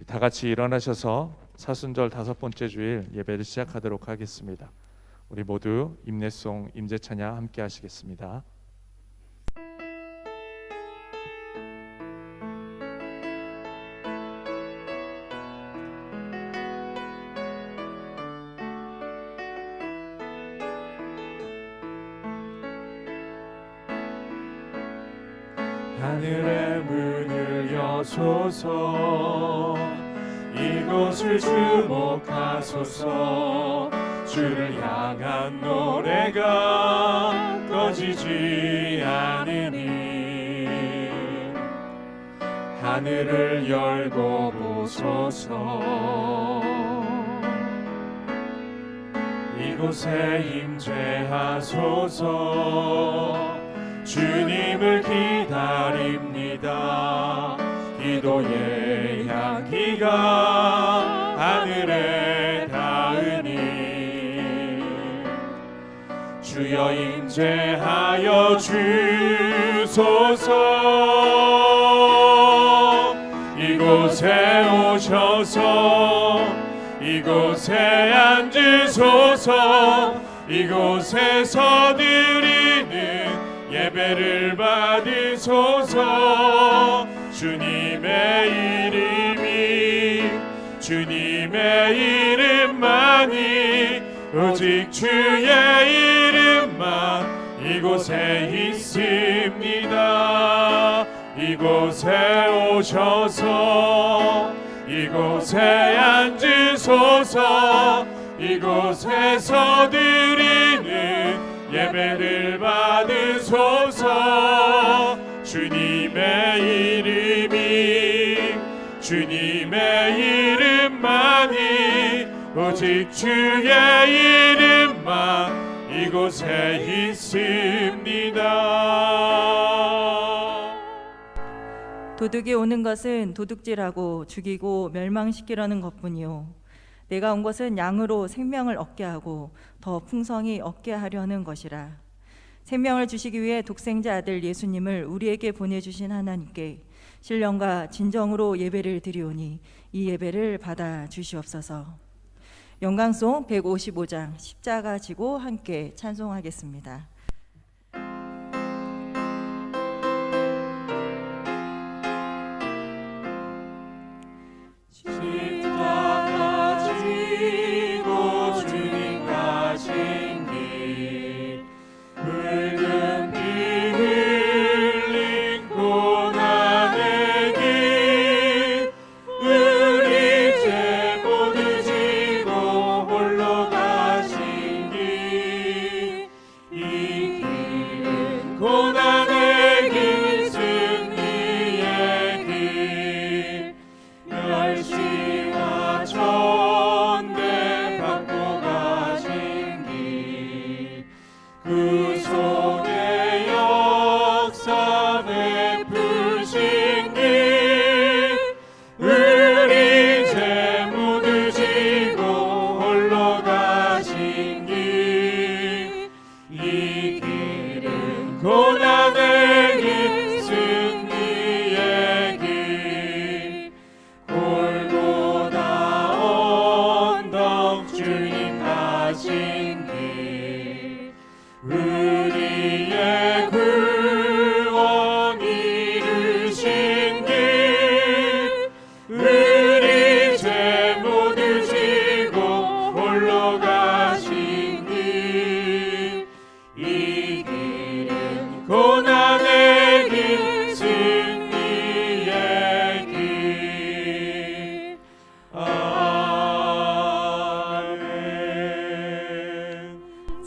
다 같이 일어나셔서 사순절 5번째 주일 예배를 시작하도록 하겠습니다. 우리 모두 임내송 임재찬양 함께 하시겠습니다. 하늘의 문을 여소서, 이곳을 주목하소서. 주를 향한 노래가 꺼지지 않으니 하늘을 열고 보소서. 이곳에 임재하소서. 주님을 기다립니다. 기도의 향기가 하늘에 닿으니 주여 임재하여 주소서. 이곳에 오셔서 이곳에 앉으소서. 이곳에서 드리는 예배를 받으소서. 주님의 이름만이 오직 주의 이름만 이곳에 있습니다. 이곳에 오셔서 이곳에 앉으소서. 이곳에서 드리는 예배를 받으소서. 주님의 이름만이 오직 주의 이름만 이곳에 있습니다. 도둑이 오는 것은 도둑질하고 죽이고 멸망시키려는 것뿐이요, 내가 온 것은 양으로 생명을 얻게 하고 더 풍성히 얻게 하려는 것이라. 생명을 주시기 위해 독생자 아들 예수님을 우리에게 보내주신 하나님께 신령과 진정으로 예배를 드리오니 이 예배를 받아 주시옵소서. 영광송 155장 십자가 지고 함께 찬송하겠습니다.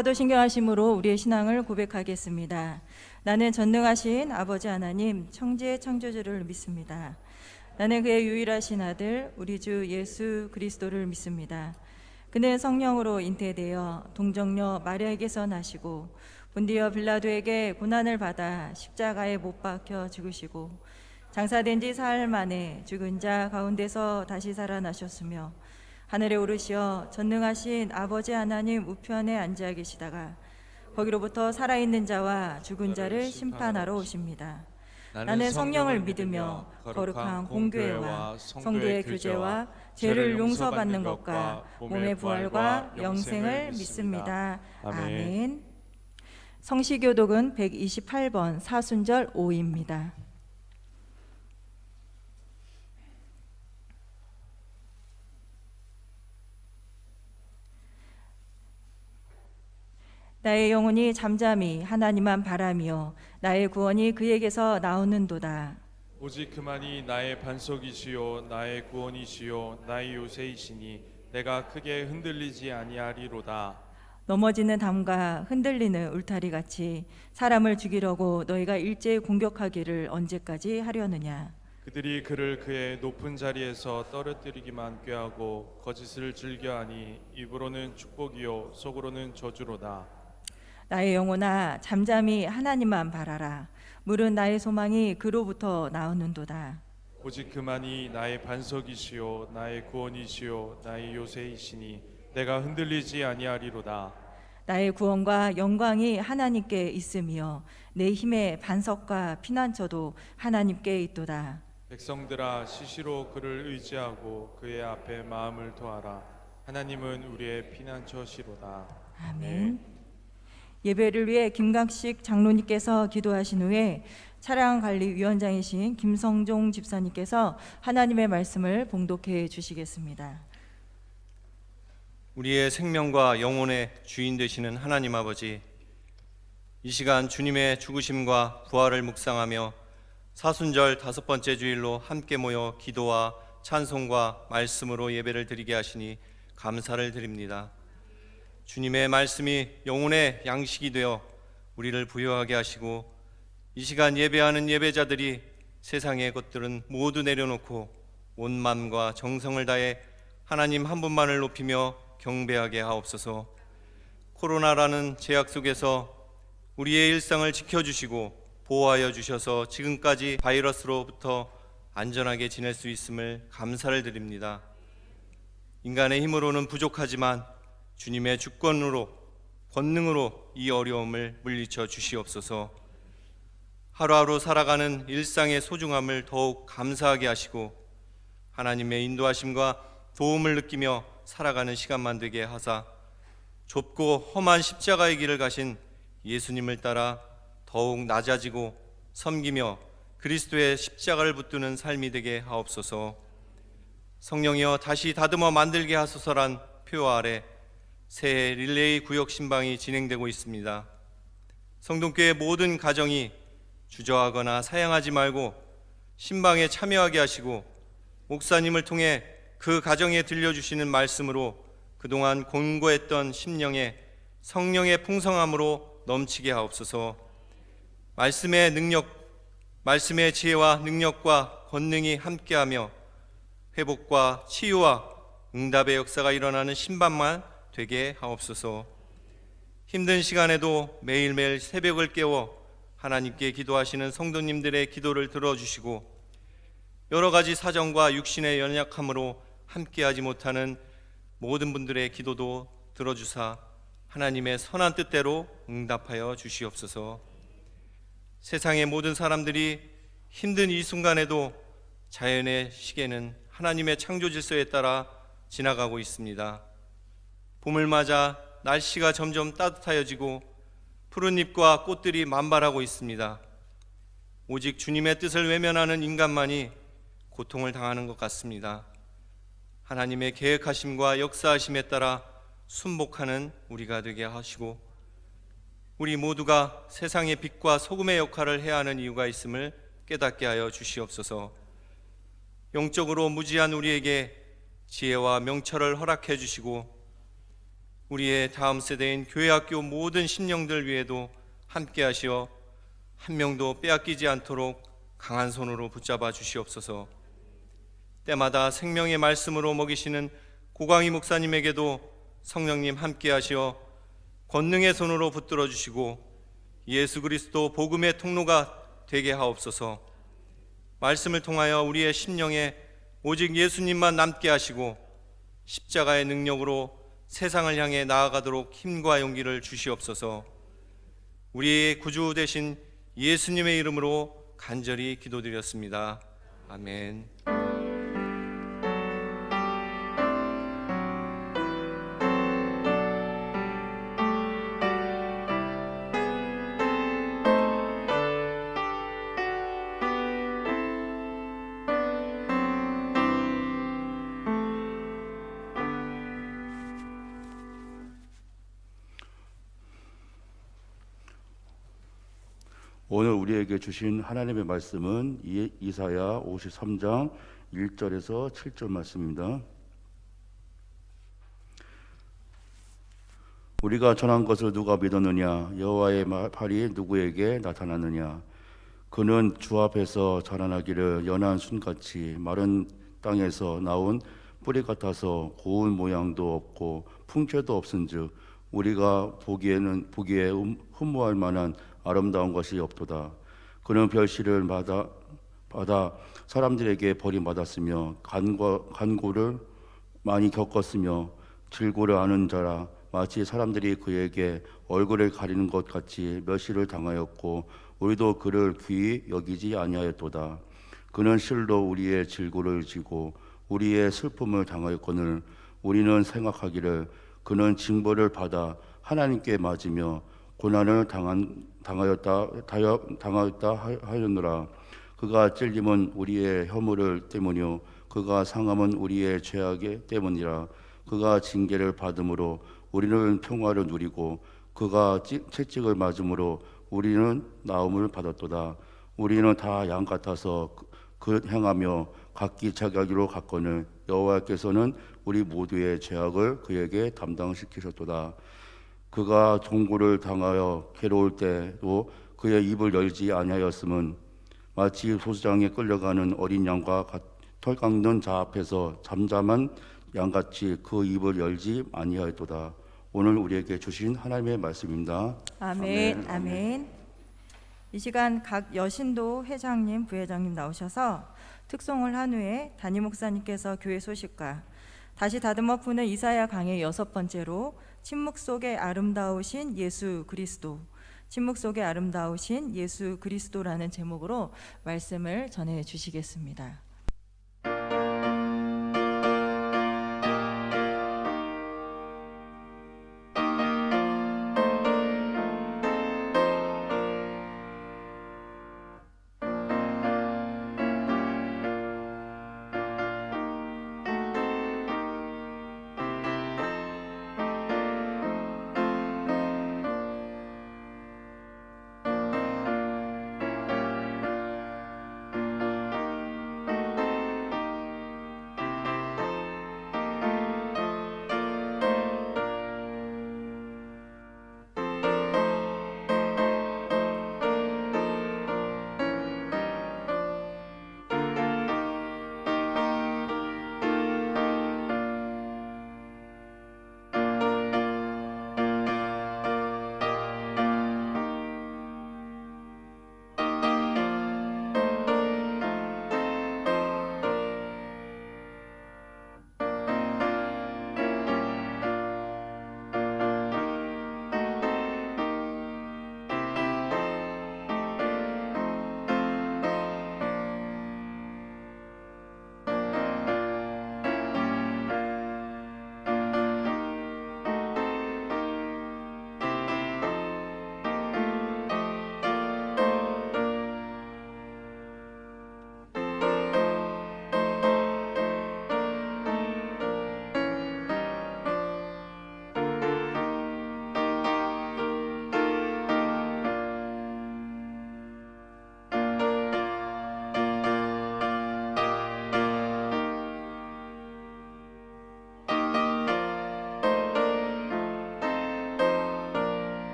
사도신경하심으로 우리의 신앙을 고백하겠습니다. 나는 전능하신 아버지 하나님 청지의 창조주를 믿습니다. 나는 그의 유일하신 아들 우리 주 예수 그리스도를 믿습니다. 그는 성령으로 잉태되어 동정녀 마리아에게서 나시고 본디어 빌라도에게 고난을 받아 십자가에 못 박혀 죽으시고 장사된 지 사흘 만에 죽은 자 가운데서 다시 살아나셨으며 하늘에 오르시어 전능하신 아버지 하나님 우편에 앉아 계시다가 거기로부터 살아있는 자와 죽은 자를 심판하러 오십니다. 나는 성령을 믿으며 거룩한 공교회와 성도의 교제와 죄를 용서받는 것과 몸의 부활과 영생을 믿습니다. 아멘. 성시교독은 128번 사순절 5입니다. 나의 영혼이 잠잠히 하나님만 바라며 나의 구원이 그에게서 나오는도다. 오직 그만이 나의 반석이시요 나의 구원이시요 나의 요새이시니 내가 크게 흔들리지 아니하리로다. 넘어지는 담과 흔들리는 울타리 같이 사람을 죽이려고 너희가 일제히 공격하기를 언제까지 하려느냐. 그들이 그를 그의 높은 자리에서 떨어뜨리기만 꾀하고 거짓을 즐겨하니 입으로는 축복이요 속으로는 저주로다. 나의 영혼아 잠잠히 하나님만 바라라. 물은 나의 소망이 그로부터 나오는도다. 오직 그만이 나의 반석이시요 나의 구원이시요 나의 요새이시니 내가 흔들리지 아니하리로다. 나의 구원과 영광이 하나님께 있으며 내 힘의 반석과 피난처도 하나님께 있도다. 백성들아 시시로 그를 의지하고 그의 앞에 마음을 토하라. 하나님은 우리의 피난처시로다. 아멘. 예배를 위해 김강식 장로님께서 기도하신 후에 차량관리위원장이신 김성종 집사님께서 하나님의 말씀을 봉독해 주시겠습니다. 우리의 생명과 영혼의 주인 되시는 하나님 아버지, 이 시간 주님의 죽으심과 부활을 묵상하며 사순절 5번째 주일로 함께 모여 기도와 찬송과 말씀으로 예배를 드리게 하시니 감사를 드립니다. 주님의 말씀이 영혼의 양식이 되어 우리를 부유하게 하시고 이 시간 예배하는 예배자들이 세상의 것들은 모두 내려놓고 온 마음과 정성을 다해 하나님 한 분만을 높이며 경배하게 하옵소서. 코로나라는 제약 속에서 우리의 일상을 지켜주시고 보호하여 주셔서 지금까지 바이러스로부터 안전하게 지낼 수 있음을 감사를 드립니다. 인간의 힘으로는 부족하지만 주님의 주권으로 권능으로 이 어려움을 물리쳐 주시옵소서. 하루하루 살아가는 일상의 소중함을 더욱 감사하게 하시고 하나님의 인도하심과 도움을 느끼며 살아가는 시간만 되게 하사 좁고 험한 십자가의 길을 가신 예수님을 따라 더욱 낮아지고 섬기며 그리스도의 십자가를 붙드는 삶이 되게 하옵소서. 성령이여 다시 다듬어 만들게 하소서란 표 아래 새해 릴레이 구역 신방이 진행되고 있습니다. 성동교회 모든 가정이 주저하거나 사양하지 말고 신방에 참여하게 하시고 목사님을 통해 그 가정에 들려주시는 말씀으로 그동안 공고했던 심령에 성령의 풍성함으로 넘치게 하옵소서. 말씀의 지혜와 능력과 권능이 함께하며 회복과 치유와 응답의 역사가 일어나는 신방만 되게 하옵소서. 힘든 시간에도 매일매일 새벽을 깨워 하나님께 기도하시는 성도님들의 기도를 들어주시고 여러 가지 사정과 육신의 연약함으로 함께하지 못하는 모든 분들의 기도도 들어주사 하나님의 선한 뜻대로 응답하여 주시옵소서. 세상의 모든 사람들이 힘든 이 순간에도 자연의 시계는 하나님의 창조 질서에 따라 지나가고 있습니다. 봄을 맞아 날씨가 점점 따뜻해지고 푸른 잎과 꽃들이 만발하고 있습니다. 오직 주님의 뜻을 외면하는 인간만이 고통을 당하는 것 같습니다. 하나님의 계획하심과 역사하심에 따라 순복하는 우리가 되게 하시고 우리 모두가 세상의 빛과 소금의 역할을 해야 하는 이유가 있음을 깨닫게 하여 주시옵소서. 영적으로 무지한 우리에게 지혜와 명철을 허락해 주시고 우리의 다음 세대인 교회학교 모든 심령들 위에도 함께 하시어 한 명도 빼앗기지 않도록 강한 손으로 붙잡아 주시옵소서. 때마다 생명의 말씀으로 먹이시는 고광희 목사님에게도 성령님 함께 하시어 권능의 손으로 붙들어 주시고 예수 그리스도 복음의 통로가 되게 하옵소서. 말씀을 통하여 우리의 심령에 오직 예수님만 남게 하시고 십자가의 능력으로 세상을 향해 나아가도록 힘과 용기를 주시옵소서. 우리의 구주 되신 예수님의 이름으로 간절히 기도드렸습니다. 아멘. 오늘 우리에게 주신 하나님의 말씀은 이사야 53장 1절에서 7절 말씀입니다. 우리가 전한 것을 누가 믿었느냐? 여호와의 팔이 누구에게 나타났느냐? 그는 주 앞에서 자라나기를 연한 순같이 마른 땅에서 나온 뿌리 같아서 고운 모양도 없고 풍채도 없은즉 우리가 보기에 흠모할 만한 아름다운 것이 없도다. 그는 별실을 받아 사람들에게 버림받았으며 간고를 많이 겪었으며 질고를 아는 자라. 마치 사람들이 그에게 얼굴을 가리는 것 같이 멸시를 당하였고 우리도 그를 귀히 여기지 아니하였도다. 그는 실로 우리의 질고를 지고 우리의 슬픔을 당하였거늘 우리는 생각하기를 그는 징벌을 받아 하나님께 맞으며 고난을 당하였다 하였노라. 그가 찔림은 우리의 허물 때문이요 그가 상함은 우리의 죄악 때문이라. 그가 징계를 받음으로 우리는 평화를 누리고 그가 채찍을 맞음으로 우리는 나음을 받았도다. 우리는 다 양 같아서 그 행하며 각기 자기로 갔거늘 여호와께서는 우리 모두의 죄악을 그에게 담당시키셨도다. 그가 종고를 당하여 괴로울 때도 그의 입을 열지 아니하였음은 마치 소수장에 끌려가는 어린 양과 털 깎는 자 앞에서 잠잠한 양같이 그 입을 열지 아니하였도다. 오늘 우리에게 주신 하나님의 말씀입니다. 아멘. 아멘. 이 시간 각 여신도 회장님, 부회장님 나오셔서 특송을 한 후에 담임 목사님께서 교회 소식과 다시 다듬어 푸는 이사야 강의 6번째로 침묵 속에 아름다우신 예수 그리스도, 침묵 속에 아름다우신 예수 그리스도라는 제목으로 말씀을 전해 주시겠습니다.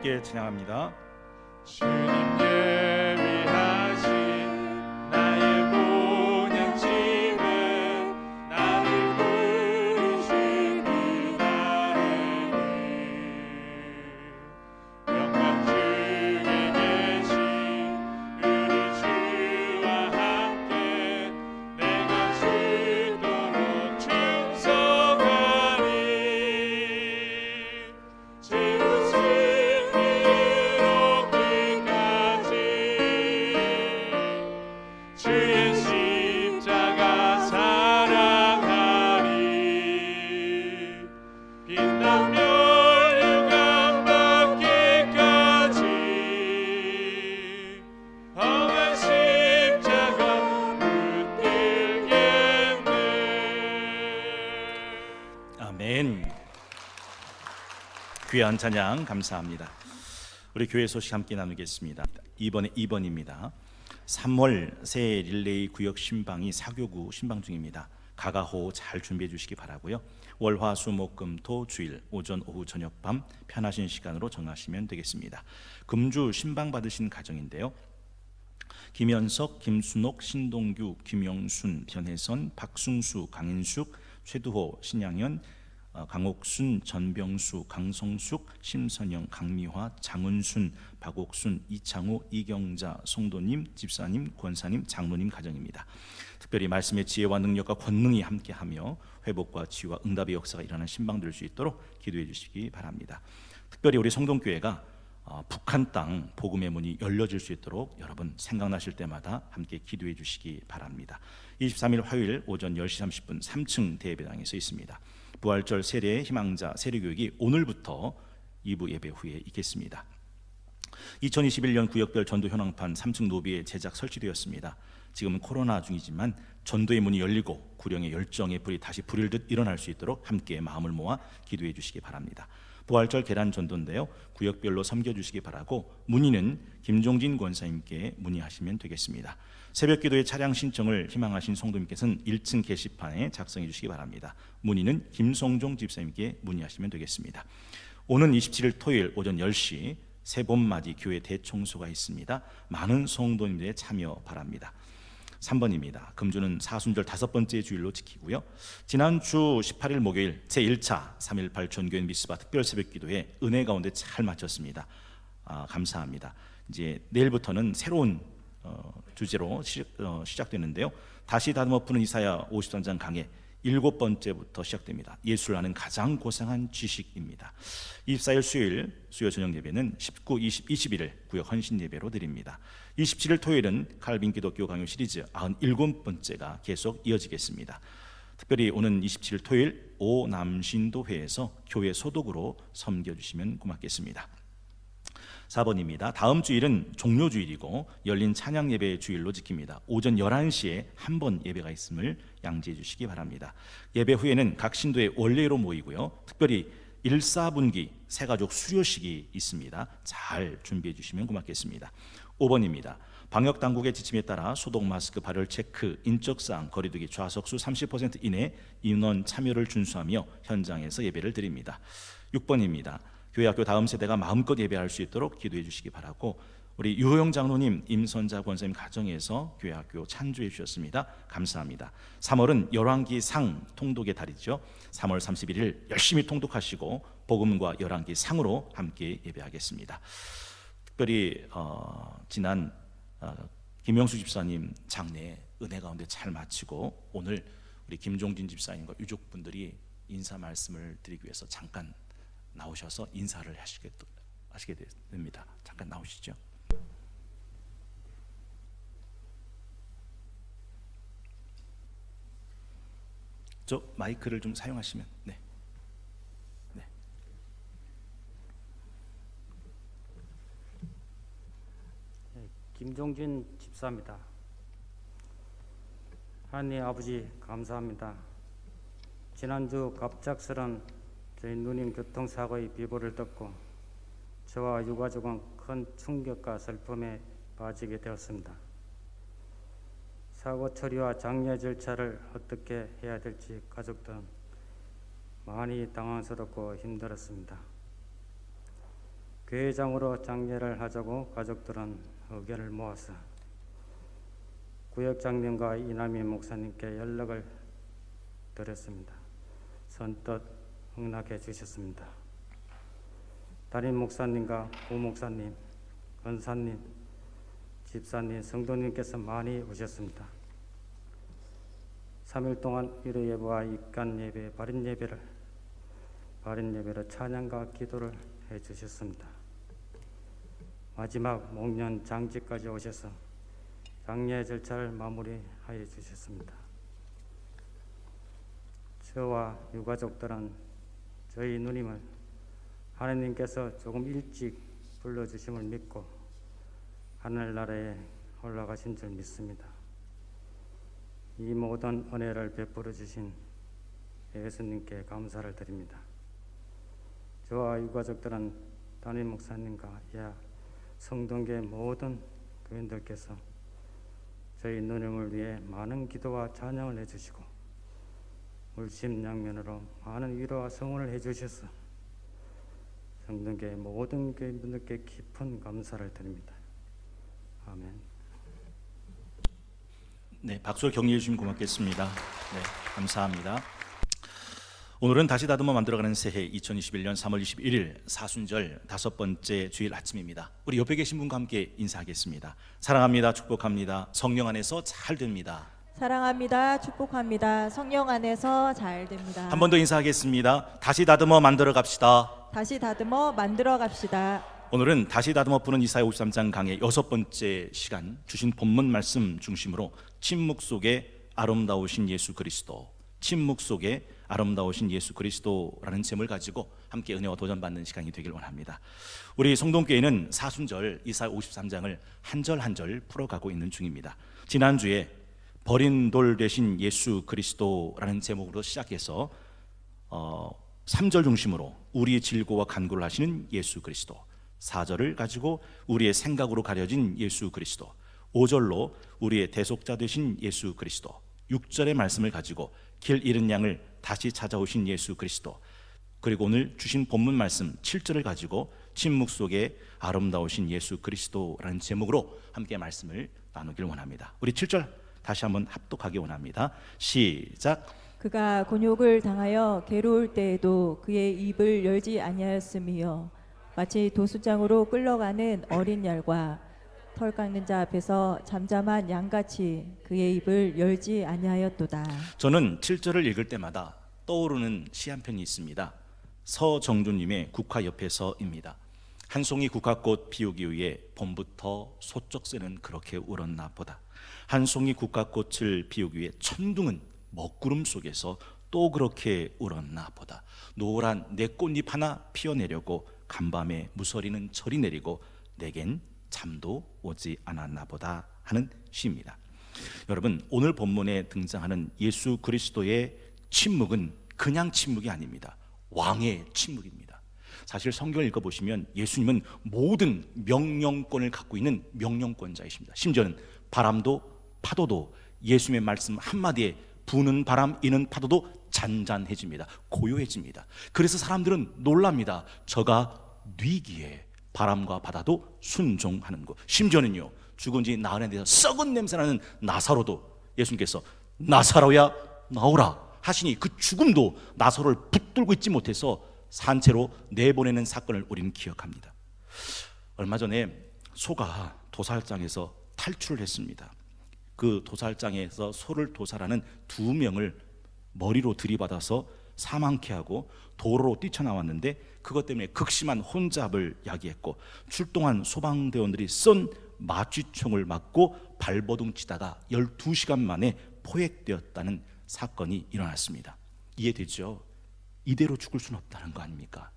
함께 찬양합니다. 주님 예비하신 나의 본향심은 나를 부르시니 나의 영광 중에 계신 우리 주와 함께 내가 죽도록 충성하리. 지우신 주의 십자가 사랑하리. 빛나며 영광 받기까지 험한 십자가 붙들겠네. 아멘. 귀한 찬양 감사합니다. 우리 교회 소식 함께 나누겠습니다. 이번에 2번입니다. 3월 새 릴레이 구역 신방이 사교구 신방 중입니다. 가가호 잘 준비해 주시기 바라고요. 월화 수목금토 주일 오전 오후 저녁 밤 편하신 시간으로 정하시면 되겠습니다. 금주 신방 받으신 가정인데요. 김현석, 김순옥, 신동규, 김영순, 변혜선, 박순수, 강인숙, 최두호, 신양현, 강옥순, 전병수, 강성숙, 심선영, 강미화, 장은순, 박옥순, 이창우, 이경자, 송도님, 집사님, 권사님, 장로님 가정입니다. 특별히 말씀의 지혜와 능력과 권능이 함께하며 회복과 치유와 응답의 역사가 일어나는 신방 될 수 있도록 기도해 주시기 바랍니다. 특별히 우리 성동교회가 북한 땅 복음의 문이 열려질 수 있도록 여러분 생각나실 때마다 함께 기도해 주시기 바랍니다. 23일 화요일 오전 10시 30분 3층 대예배당에서 있습니다. 부활절 세례 희망자 세례교육이 오늘부터 2부 예배 후에 있겠습니다. 2021년 구역별 전도 현황판 3층 노비에 제작 설치되었습니다. 지금은 코로나 중이지만 전도의 문이 열리고 구령의 열정의 불이 다시 불일 듯 일어날 수 있도록 함께 마음을 모아 기도해 주시기 바랍니다. 부활절 계란 전도인데요, 구역별로 섬겨주시기 바라고 문의는 김종진 권사님께 문의하시면 되겠습니다. 새벽기도의 차량 신청을 희망하신 성도님께서는 1층 게시판에 작성해 주시기 바랍니다. 문의는 김성종 집사님께 문의하시면 되겠습니다. 오는 27일 토요일 오전 10시 새봄맞이 교회 대청소가 있습니다. 많은 성도님들의 참여 바랍니다. 3번입니다. 금주는 사순절 5번째 주일로 지키고요. 지난주 18일 목요일 제1차 3.18 전교인 미스바 특별 새벽기도회 은혜 가운데 잘 마쳤습니다. 감사합니다. 이제 내일부터는 새로운 주제로 시작되는데요. 다시 다듬어 푸는 이사야 53장 강해 7번째부터 시작됩니다. 예수를 아는 가장 고상한 지식입니다. 24일 수요일 수요 저녁 예배는 19, 20, 21일 구역 헌신 예배로 드립니다. 27일 토요일은 칼빈 기독교 강요 시리즈 97번째가 계속 이어지겠습니다. 특별히 오는 27일 토요일 오남신도회에서 교회 소독으로 섬겨주시면 고맙겠습니다. 4번입니다. 다음 주일은 종료주일이고 열린 찬양 예배 주일로 지킵니다. 오전 11시에 한 번 예배가 있음을 양지해 주시기 바랍니다. 예배 후에는 각 신도의 원례로 모이고요. 특별히 1, 4분기 새가족 수료식이 있습니다. 잘 준비해 주시면 고맙겠습니다. 5번입니다. 방역당국의 지침에 따라 소독, 마스크, 발열 체크, 인적사항, 거리두기, 좌석수 30% 이내 인원 참여를 준수하며 현장에서 예배를 드립니다. 6번입니다. 교회학교 다음 세대가 마음껏 예배할 수 있도록 기도해 주시기 바라고 우리 유호영 장로님, 임선자 권사님 가정에서 교회학교 찬조해 주셨습니다. 감사합니다. 3월은 열왕기 상 통독의 달이죠. 3월 31일 열심히 통독하시고 복음과 열왕기 상으로 함께 예배하겠습니다. 특별히 지난 김영수 집사님 장례 은혜 가운데 잘 마치고 오늘 우리 김종진 집사님과 유족분들이 인사 말씀을 드리기 위해서 잠깐 나오셔서 인사를 하시게 됩니다. 잠깐 나오시죠. 저 마이크를 좀 사용하시면. 네. 김종진 집사입니다. 하나님 아버지 감사합니다. 지난주 갑작스런 저희 누님 교통사고의 비보를 듣고 저와 유가족은 큰 충격과 슬픔에 빠지게 되었습니다. 사고 처리와 장례 절차를 어떻게 해야 될지 가족들은 많이 당황스럽고 힘들었습니다. 교회장으로 장례를 하자고 가족들은 의견을 모아서 구역장님과 이남희 목사님께 연락을 드렸습니다. 선뜻 응낙해 주셨습니다. 담임 목사님과 부목사님, 권사님, 집사님, 성도님께서 많이 오셨습니다. 3일 동안 위로 예배와 입간 예배, 발인 예배로 찬양과 기도를 해 주셨습니다. 마지막 목련 장지까지 오셔서 장례 절차를 마무리하여 주셨습니다. 저와 유가족들은 저희 누님을 하나님께서 조금 일찍 불러주심을 믿고 하늘나라에 올라가신 줄 믿습니다. 이 모든 은혜를 베풀어 주신 예수님께 감사를 드립니다. 저와 유가족들은 담임 목사님과 성동교회 모든 교인들께서 저희 누님을 위해 많은 기도와 찬양을 해주시고 물심양면으로 많은 위로와 성원을 해주셔서 성동교회 모든 교인분들께 깊은 감사를 드립니다. 아멘. 네, 박수로 격려해 주시면 고맙겠습니다. 네, 감사합니다. 오늘은 다시 다듬어 만들어가는 새해 2021년 3월 21일 사순절 5번째 주일 아침입니다. 우리 옆에 계신 분과 함께 인사하겠습니다. 사랑합니다. 축복합니다. 성령 안에서 잘 됩니다. 사랑합니다. 축복합니다. 성령 안에서 잘 됩니다. 한 번 더 인사하겠습니다. 다시 다듬어 만들어 갑시다. 다시 다듬어 만들어 갑시다. 오늘은 다시 다듬어 푸는 이사야 53장 강의 6번째 시간, 주신 본문 말씀 중심으로 침묵 속에 아름다우신 예수 그리스도, 침묵 속에 아름다우신 예수 그리스도라는 제목을 가지고 함께 은혜와 도전받는 시간이 되길 원합니다. 우리 성동교회는 사순절 이사야 53장을 한 절 한 절 풀어가고 있는 중입니다. 지난주에 버린 돌 되신 예수 그리스도라는 제목으로 시작해서 3절 중심으로 우리의 질고와 간구를 하시는 예수 그리스도, 4절을 가지고 우리의 생각으로 가려진 예수 그리스도, 5절로 우리의 대속자 되신 예수 그리스도, 6절의 말씀을 가지고 길 잃은 양을 다시 찾아오신 예수 그리스도, 그리고 오늘 주신 본문 말씀 7절을 가지고 침묵 속에 아름다우신 예수 그리스도라는 제목으로 함께 말씀을 나누길 원합니다. 우리 7절 다시 한번 합독하기 원합니다. 시작. 그가 곤욕을 당하여 괴로울 때에도 그의 입을 열지 아니하였으며 마치 도수장으로 끌려가는 어린 양과 털 깎는 자 앞에서 잠잠한 양같이 그의 입을 열지 아니하였도다. 저는 7절을 읽을 때마다 떠오르는 시 한 편이 있습니다. 서정주님의 국화 옆에서입니다. 한 송이 국화꽃 피우기 위해 봄부터 소쩍새는 그렇게 울었나 보다. 한 송이 국화꽃을 피우기 위해 천둥은 먹구름 속에서 또 그렇게 울었나 보다. 노란 내 꽃잎 하나 피어내려고 간밤에 무서리는 철이 내리고 내겐 잠도 오지 않았나 보다 하는 시입니다. 여러분, 오늘 본문에 등장하는 예수 그리스도의 침묵은 그냥 침묵이 아닙니다. 왕의 침묵입니다. 사실 성경을 읽어보시면 예수님은 모든 명령권을 갖고 있는 명령권자이십니다. 심지어는 바람도 파도도 예수님의 말씀 한마디에 부는 바람 이는 파도도 잔잔해집니다. 고요해집니다. 그래서 사람들은 놀랍니다. 저가 뉘기에 바람과 바다도 순종하는 것. 심지어는요, 죽은 지 나흘에 대해서 썩은 냄새나는 나사로도 예수님께서 나사로야 나오라 하시니 그 죽음도 나사로를 붙들고 있지 못해서 산채로 내보내는 사건을 우리는 기억합니다. 얼마 전에 소가 도살장에서 탈출을 했습니다. 그 도살장에서 소를 도살하는 2명을 머리로 들이받아서 사망케 하고 도로로 뛰쳐나왔는데 그것 때문에 극심한 혼잡을 야기했고 출동한 소방대원들이 쏜 마취총을 맞고 발버둥 치다가 12시간 만에 포획되었다는 사건이 일어났습니다. 이해되죠? 이대로 죽을 수는 없다는 거 아닙니까?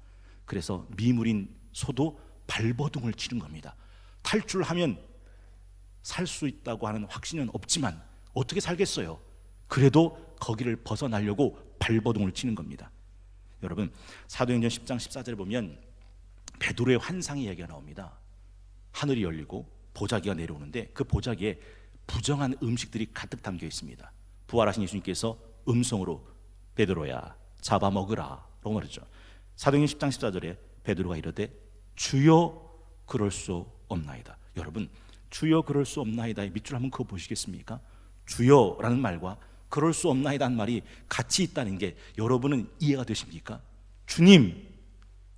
그래서 미물인 소도 발버둥을 치는 겁니다. 탈출하면 살 수 있다고 하는 확신은 없지만 어떻게 살겠어요? 그래도 거기를 벗어나려고 발버둥을 치는 겁니다. 여러분, 사도행전 10장 14절에 보면 베드로의 환상의 이야기가 나옵니다. 하늘이 열리고 보자기가 내려오는데 그 보자기에 부정한 음식들이 가득 담겨 있습니다. 부활하신 예수님께서 음성으로 베드로야 잡아먹으라 라고 말했죠. 사도행전 10장 14절에 베드로가 이르되 주여 그럴 수 없나이다. 여러분, 주여 그럴 수 없나이다의 밑줄 한번 그어 보시겠습니까? 주여라는 말과 그럴 수 없나이다는 말이 같이 있다는 게 여러분은 이해가 되십니까? 주님,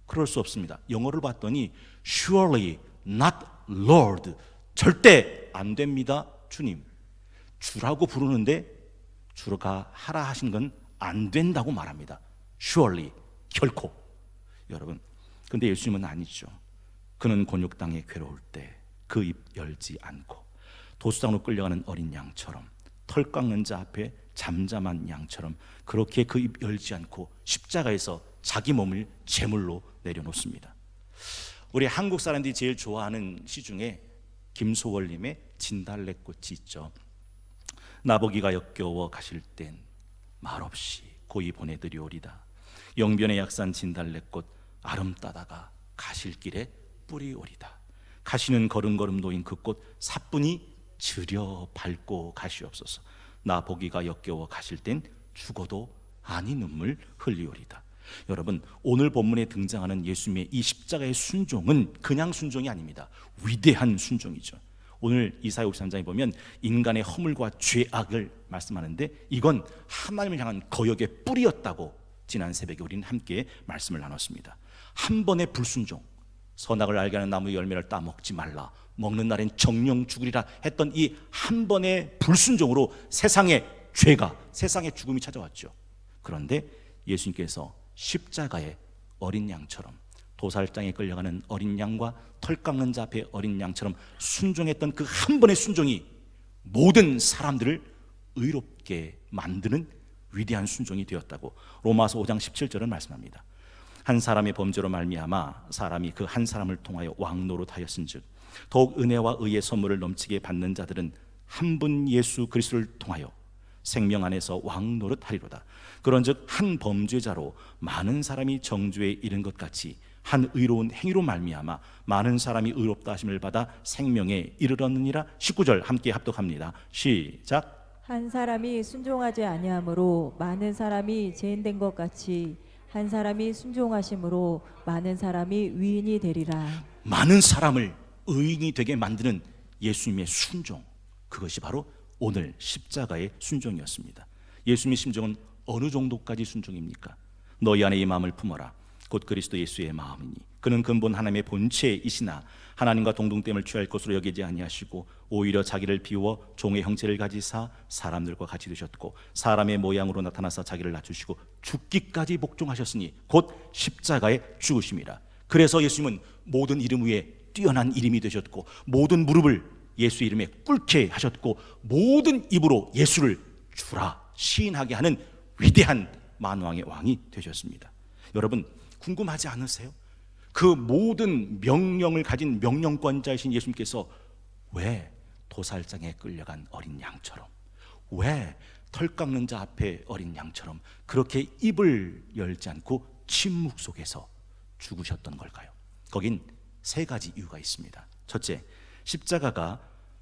그럴 수 없습니다. 영어를 봤더니 surely not Lord, 절대 안 됩니다. 주님, 주라고 부르는데 주가 하라 하신 건 안 된다고 말합니다. surely, 결코. 여러분, 근데 예수님은 아니죠. 그는 곤욕 당해 괴로울 때 그 입 열지 않고 도수장으로 끌려가는 어린 양처럼, 털 깎는 자 앞에 잠잠한 양처럼 그렇게 그 입 열지 않고 십자가에서 자기 몸을 제물로 내려놓습니다. 우리 한국 사람들이 제일 좋아하는 시 중에 김소월님의 진달래꽃이 있죠. 나보기가 역겨워 가실 땐 말없이 고이 보내드리오리다. 영변의 약산 진달래꽃 아름 따다가 가실 길에 뿌리오리다. 가시는 걸음걸음 놓인 그 꽃 사뿐히 들여 밟고 가시옵소서. 나 보기가 역겨워 가실 땐 죽어도 아니 눈물 흘리오리다. 여러분, 오늘 본문에 등장하는 예수님의 이 십자가의 순종은 그냥 순종이 아닙니다. 위대한 순종이죠. 오늘 이사야 53장에 보면 인간의 허물과 죄악을 말씀하는데 이건 하나님을 향한 거역의 뿌리였다고 지난 새벽에 우리는 함께 말씀을 나눴습니다. 한 번의 불순종, 선악을 알게 하는 나무 열매를 따먹지 말라, 먹는 날엔 정령 죽으리라 했던 이 한 번의 불순종으로 세상의 죄가, 세상의 죽음이 찾아왔죠. 그런데 예수님께서 십자가의 어린 양처럼, 도살장에 끌려가는 어린 양과 털 깎는 자 앞에 어린 양처럼 순종했던 그 한 번의 순종이 모든 사람들을 의롭게 만드는 위대한 순종이 되었다고 로마서 5장 17절은 말씀합니다. 한 사람의 범죄로 말미암아 사람이 그 한 사람을 통하여 왕노릇하였은즉 더욱 은혜와 의의 선물을 넘치게 받는 자들은 한 분 예수 그리스도를 통하여 생명 안에서 왕노릇하리로다. 그런즉 한 범죄자로 많은 사람이 정죄에 이른 것 같이 한 의로운 행위로 말미암아 많은 사람이 의롭다 하심을 받아 생명에 이르렀느니라. 19절 함께 합독합니다. 시작. 한 사람이 순종하지 아니하므로 많은 사람이 죄인된 것 같이 한 사람이 순종하심으로 많은 사람이 의인이 되리라. 많은 사람을 의인이 되게 만드는 예수님의 순종, 그것이 바로 오늘 십자가의 순종이었습니다. 예수님의 심정은 어느 정도까지 순종입니까? 너희 안에 이 마음을 품어라. 곧 그리스도 예수의 마음이니 그는 근본 하나님의 본체이시나 하나님과 동등됨을 취할 것으로 여기지 아니하시고 오히려 자기를 비워 종의 형체를 가지사 사람들과 같이 되셨고 사람의 모양으로 나타나사 자기를 낮추시고 죽기까지 복종하셨으니 곧 십자가에 죽으심이라. 그래서 예수님은 모든 이름 위에 뛰어난 이름이 되셨고 모든 무릎을 예수 이름에 꿇게 하셨고 모든 입으로 예수를 주라 시인하게 하는 위대한 만왕의 왕이 되셨습니다. 여러분, 궁금하지 않으세요? 그 모든 명령을 가진 명령권자이신 예수님께서 왜 도살장에 끌려간 어린 양처럼, 왜 털 깎는 자 앞에 어린 양처럼 그렇게 입을 열지 않고 침묵 속에서 죽으셨던 걸까요? 거긴 세 가지 이유가 있습니다. 첫째, 십자가가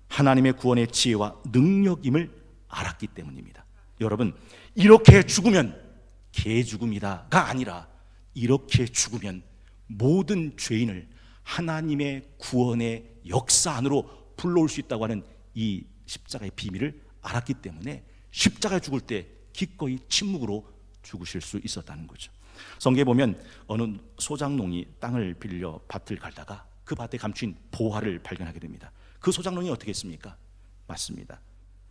하나님의 구원의 지혜와 능력임을 알았기 때문입니다. 여러분, 이렇게 죽으면 개죽음이다가 아니라 이렇게 죽으면 모든 죄인을 하나님의 구원의 역사 안으로 불러올 수 있다고 하는 이 십자가의 비밀을 알았기 때문에 십자가에 죽을 때 기꺼이 침묵으로 죽으실 수 있었다는 거죠. 성경에 보면 어느 소장농이 땅을 빌려 밭을 갈다가 그 밭에 감춘 보화를 발견하게 됩니다. 그 소장농이 어떻게 했습니까? 맞습니다.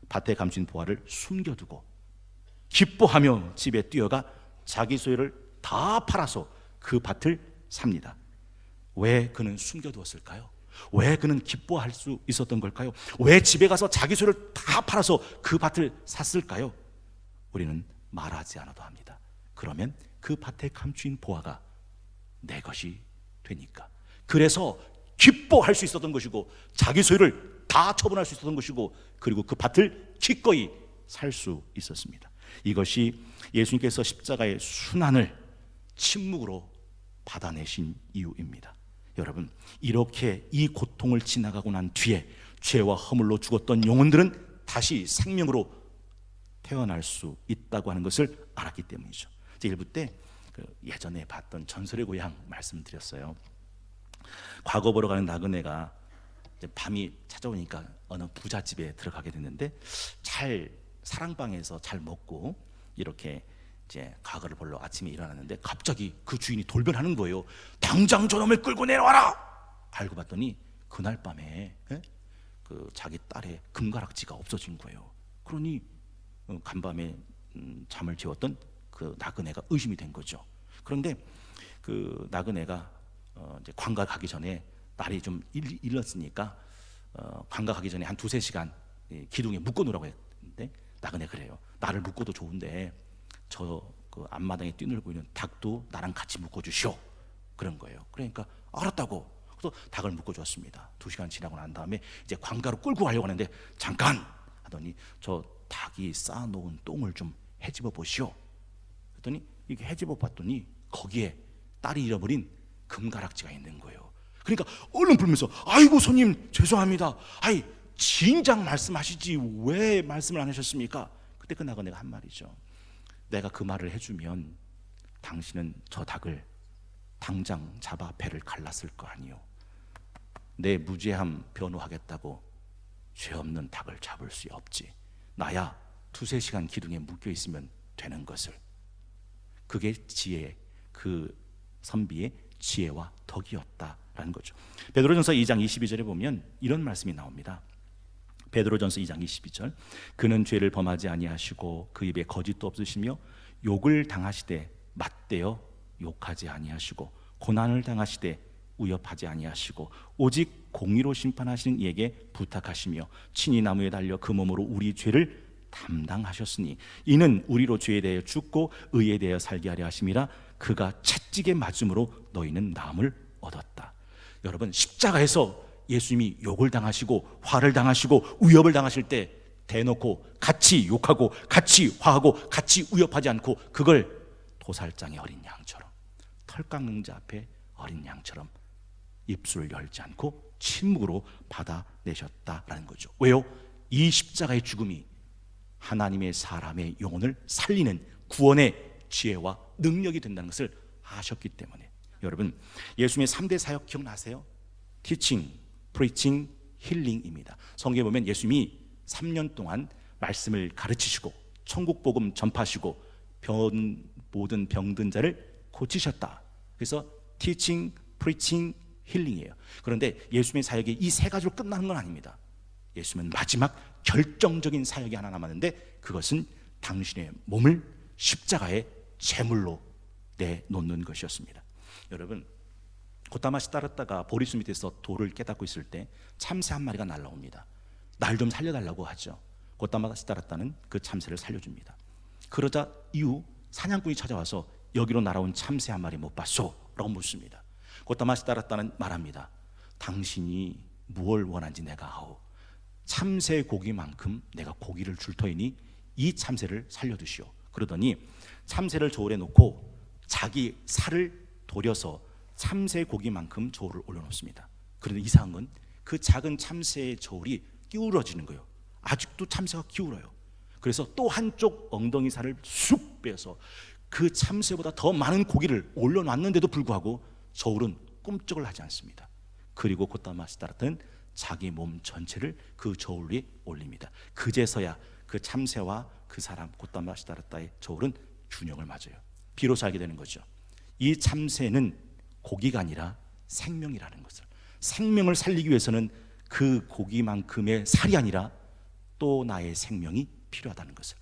밭에 감춘 보화를 숨겨두고 기뻐하며 집에 뛰어가 자기 소유를 다 팔아서 그 밭을 삽니다. 왜 그는 숨겨두었을까요? 왜 그는 기뻐할 수 있었던 걸까요? 왜 집에 가서 자기 소유를 다 팔아서 그 밭을 샀을까요? 우리는 말하지 않아도 합니다. 그러면 그 밭에 감추인 보화가 내 것이 되니까. 그래서 기뻐할 수 있었던 것이고 자기 소유를 다 처분할 수 있었던 것이고 그리고 그 밭을 기꺼이 살 수 있었습니다. 이것이 예수님께서 십자가의 순환을 침묵으로 받아내신 이유입니다. 여러분, 이렇게 이 고통을 지나가고 난 뒤에 죄와 허물로 죽었던 영혼들은 다시 생명으로 태어날 수 있다고 하는 것을 알았기 때문이죠. 1부 때 예전에 봤던 전설의 고향 말씀드렸어요. 과거 보러 가는 나그네가 이제 밤이 찾아오니까 어느 부잣집에 들어가게 됐는데 잘 사랑방에서 잘 먹고 이렇게 이제 과거를 보러 아침에 일어났는데 갑자기 그 주인이 돌변하는 거예요. 당장 저놈을 끌고 내려와라. 알고 봤더니 그날 밤에 그 자기 딸의 금가락지가 없어진 거예요. 그러니 간밤에 잠을 재웠던 그 나그네가 의심이 된 거죠. 그런데 그 나그네가 이제 관가 가기 전에 날이 좀 일렀으니까 관가 가기 전에 한 2-3시간 기둥에 묶어 놓으라고 했는데 나그네 그래요. 나를 묶어도 좋은데 저 그 앞마당에 뛰놀고 있는 닭도 나랑 같이 묶어 주시오. 그런 거예요. 그러니까 알았다고. 그래서 닭을 묶어 줬습니다. 2시간 지나고 난 다음에 이제 관가로 끌고 가려고 하는데 잠깐 하더니 저 닭이 쌓아놓은 똥을 좀 헤집어 보시오. 그랬더니 이게 헤집어 봤더니 거기에 딸이 잃어버린 금가락지가 있는 거예요. 그러니까 얼른 불면서 아이고 손님 죄송합니다. 아이 진작 말씀하시지 왜 말씀을 안 하셨습니까? 그때 그 나그네가 한 말이죠. 내가 그 말을 해주면 당신은 저 닭을 당장 잡아 배를 갈랐을 거 아니요. 내 무죄함 변호하겠다고 죄 없는 닭을 잡을 수 없지. 나야 2-3시간 기둥에 묶여 있으면 되는 것을. 그게 지혜, 그 선비의 지혜와 덕이었다라는 거죠. 베드로전서 2장 22절에 보면 이런 말씀이 나옵니다. 베드로전서 2장 22절. 그는 죄를 범하지 아니하시고 그 입에 거짓도 없으시며 욕을 당하시되 맞대어 욕하지 아니하시고 고난을 당하시되 위협하지 아니하시고 오직 공의로 심판하시는 이에게 부탁하시며 친히 나무에 달려 그 몸으로 우리 죄를 담당하셨으니 이는 우리로 죄에 대해 죽고 의에 대해 살게 하려 하심이라. 그가 채찍에 맞음으로 너희는 나음을 얻었다. 여러분 십자가에서 예수님이 욕을 당하시고 화를 당하시고 위협을 당하실 때 대놓고 같이 욕하고 같이 화하고 같이 위협하지 않고 그걸 도살장의 어린 양처럼 털 깎는 자 앞에 어린 양처럼 입술을 열지 않고 침묵으로 받아내셨다라는 거죠. 왜요? 이 십자가의 죽음이 하나님의 사람의 영혼을 살리는 구원의 지혜와 능력이 된다는 것을 아셨기 때문에. 여러분 예수님의 3대 사역 기억나세요? 티칭, 프리칭, 힐링입니다. 성경에 보면 예수님이 3년 동안 말씀을 가르치시고 천국 복음 전파하시고 모든 병든 자를 고치셨다. 그래서 티칭, 프리칭, 힐링이에요. 그런데 예수님의 사역이 이 3가지로 끝나는 건 아닙니다. 예수님은 마지막 결정적인 사역이 하나 남았는데 그것은 당신의 몸을 십자가의 제물로 내놓는 것이었습니다. 여러분 고타마시 따랐다가 보리수 밑에서 돌을 깨닫고 있을 때 참새 한 마리가 날라옵니다. 날 좀 살려달라고 하죠. 고타마시 따랐다는 그 참새를 살려줍니다. 그러자 이후 사냥꾼이 찾아와서 여기로 날아온 참새 한 마리 못 봤소? 라고 묻습니다. 고타마시 따랐다는 말합니다. 당신이 무엇을 원한지 내가 아오. 참새 고기만큼 내가 고기를 줄 터이니 이 참새를 살려두시오. 그러더니 참새를 저울에 놓고 자기 살을 도려서 참새 고기만큼 저울을 올려놓습니다. 그런데 이상한 건 그 작은 참새의 저울이 기울어지는 거예요. 아직도 참새가 기울어요. 그래서 또 한쪽 엉덩이 살을 쑥 빼서 그 참새보다 더 많은 고기를 올려놨는데도 불구하고 저울은 꿈쩍을 하지 않습니다. 그리고 고타마시 따랐던 자기 몸 전체를 그 저울 위에 올립니다. 그제서야 그 참새와 그 사람 고타마시 따랐다의 저울은 균형을 맞아요. 비로소 알게 되는 거죠. 이 참새는 고기가 아니라 생명이라는 것을, 생명을 살리기 위해서는 그 고기만큼의 살이 아니라 또 나의 생명이 필요하다는 것을.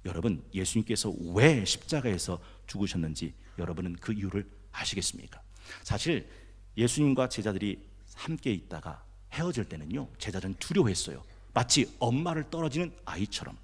여러분 예수님께서 왜 십자가에서 죽으셨는지 여러분은 그 이유를 아시겠습니까? 사실 예수님과 제자들이 함께 있다가 헤어질 때는요 제자들은 두려워했어요. 마치 엄마를 떨어지는 아이처럼.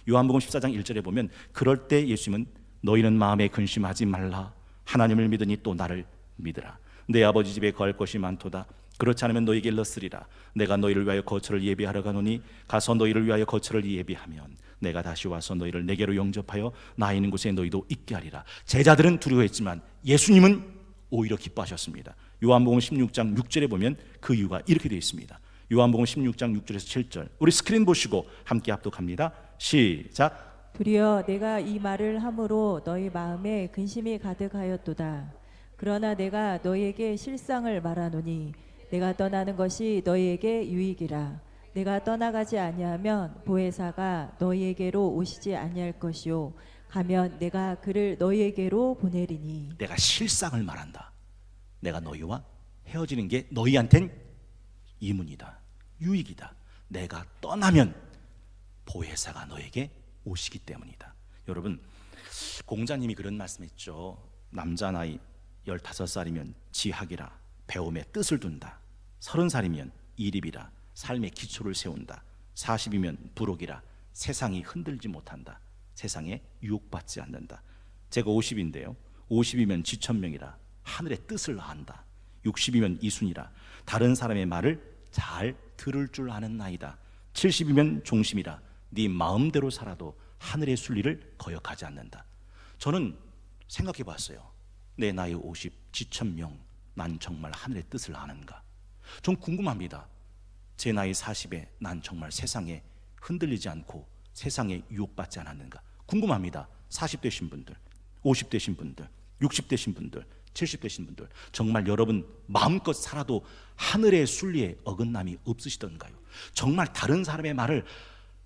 요한복음 14장 1절에 보면 그럴 때 예수님은 너희는 마음에 근심하지 말라. 하나님을 믿으니 또 나를 믿으라. 내 아버지 집에 거할 것이 많도다. 그렇지 않으면 너희에게 일렀으리라. 내가 너희를 위하여 거처를 예비하러 가노니 가서 너희를 위하여 거처를 예비하면 내가 다시 와서 너희를 내게로 영접하여 나 있는 곳에 너희도 있게 하리라. 제자들은 두려워했지만 예수님은 오히려 기뻐하셨습니다. 요한복음 16장 6절에 보면 그 이유가 이렇게 되어 있습니다. 요한복음 16장 6절에서 7절. 우리 스크린 보시고 함께 합독합니다. 시작. 도리어 내가 이 말을 함으로 너희 마음에 근심이 가득하였도다. 그러나 내가 너희에게 실상을 말하노니 내가 떠나는 것이 너희에게 유익이라. 내가 떠나가지 아니하면 보혜사가 너희에게로 오시지 아니할 것이요 가면 내가 그를 너희에게로 보내리니. 내가 실상을 말한다. 내가 너희와 헤어지는 게 너희한텐 이문이다, 유익이다. 내가 떠나면 보혜사가 너에게 오시기 때문이다. 여러분, 공자님이 그런 말씀했죠. 남자 나이 15살이면 지학이라 배움에 뜻을 둔다. 30살이면 이립이라 삶의 기초를 세운다. 40이면 부록이라 세상이 흔들지 못한다. 세상에 유혹받지 않는다. 제가 50인데요 50이면 지천명이라 하늘의 뜻을 안다. 60이면 이순이라 다른 사람의 말을 잘 들을 줄 아는 나이다. 70이면 종심이라 네 마음대로 살아도 하늘의 순리를 거역하지 않는다. 저는 생각해 봤어요. 내 나이 50, 지천명, 난 정말 하늘의 뜻을 아는가? 좀 궁금합니다. 제 나이 40에 난 정말 세상에 흔들리지 않고 세상에 유혹받지 않았는가? 궁금합니다. 40되신 분들, 50되신 분들, 60되신 분들, 70되신 분들, 정말 여러분 마음껏 살아도 하늘의 순리에 어긋남이 없으시던가요? 정말 다른 사람의 말을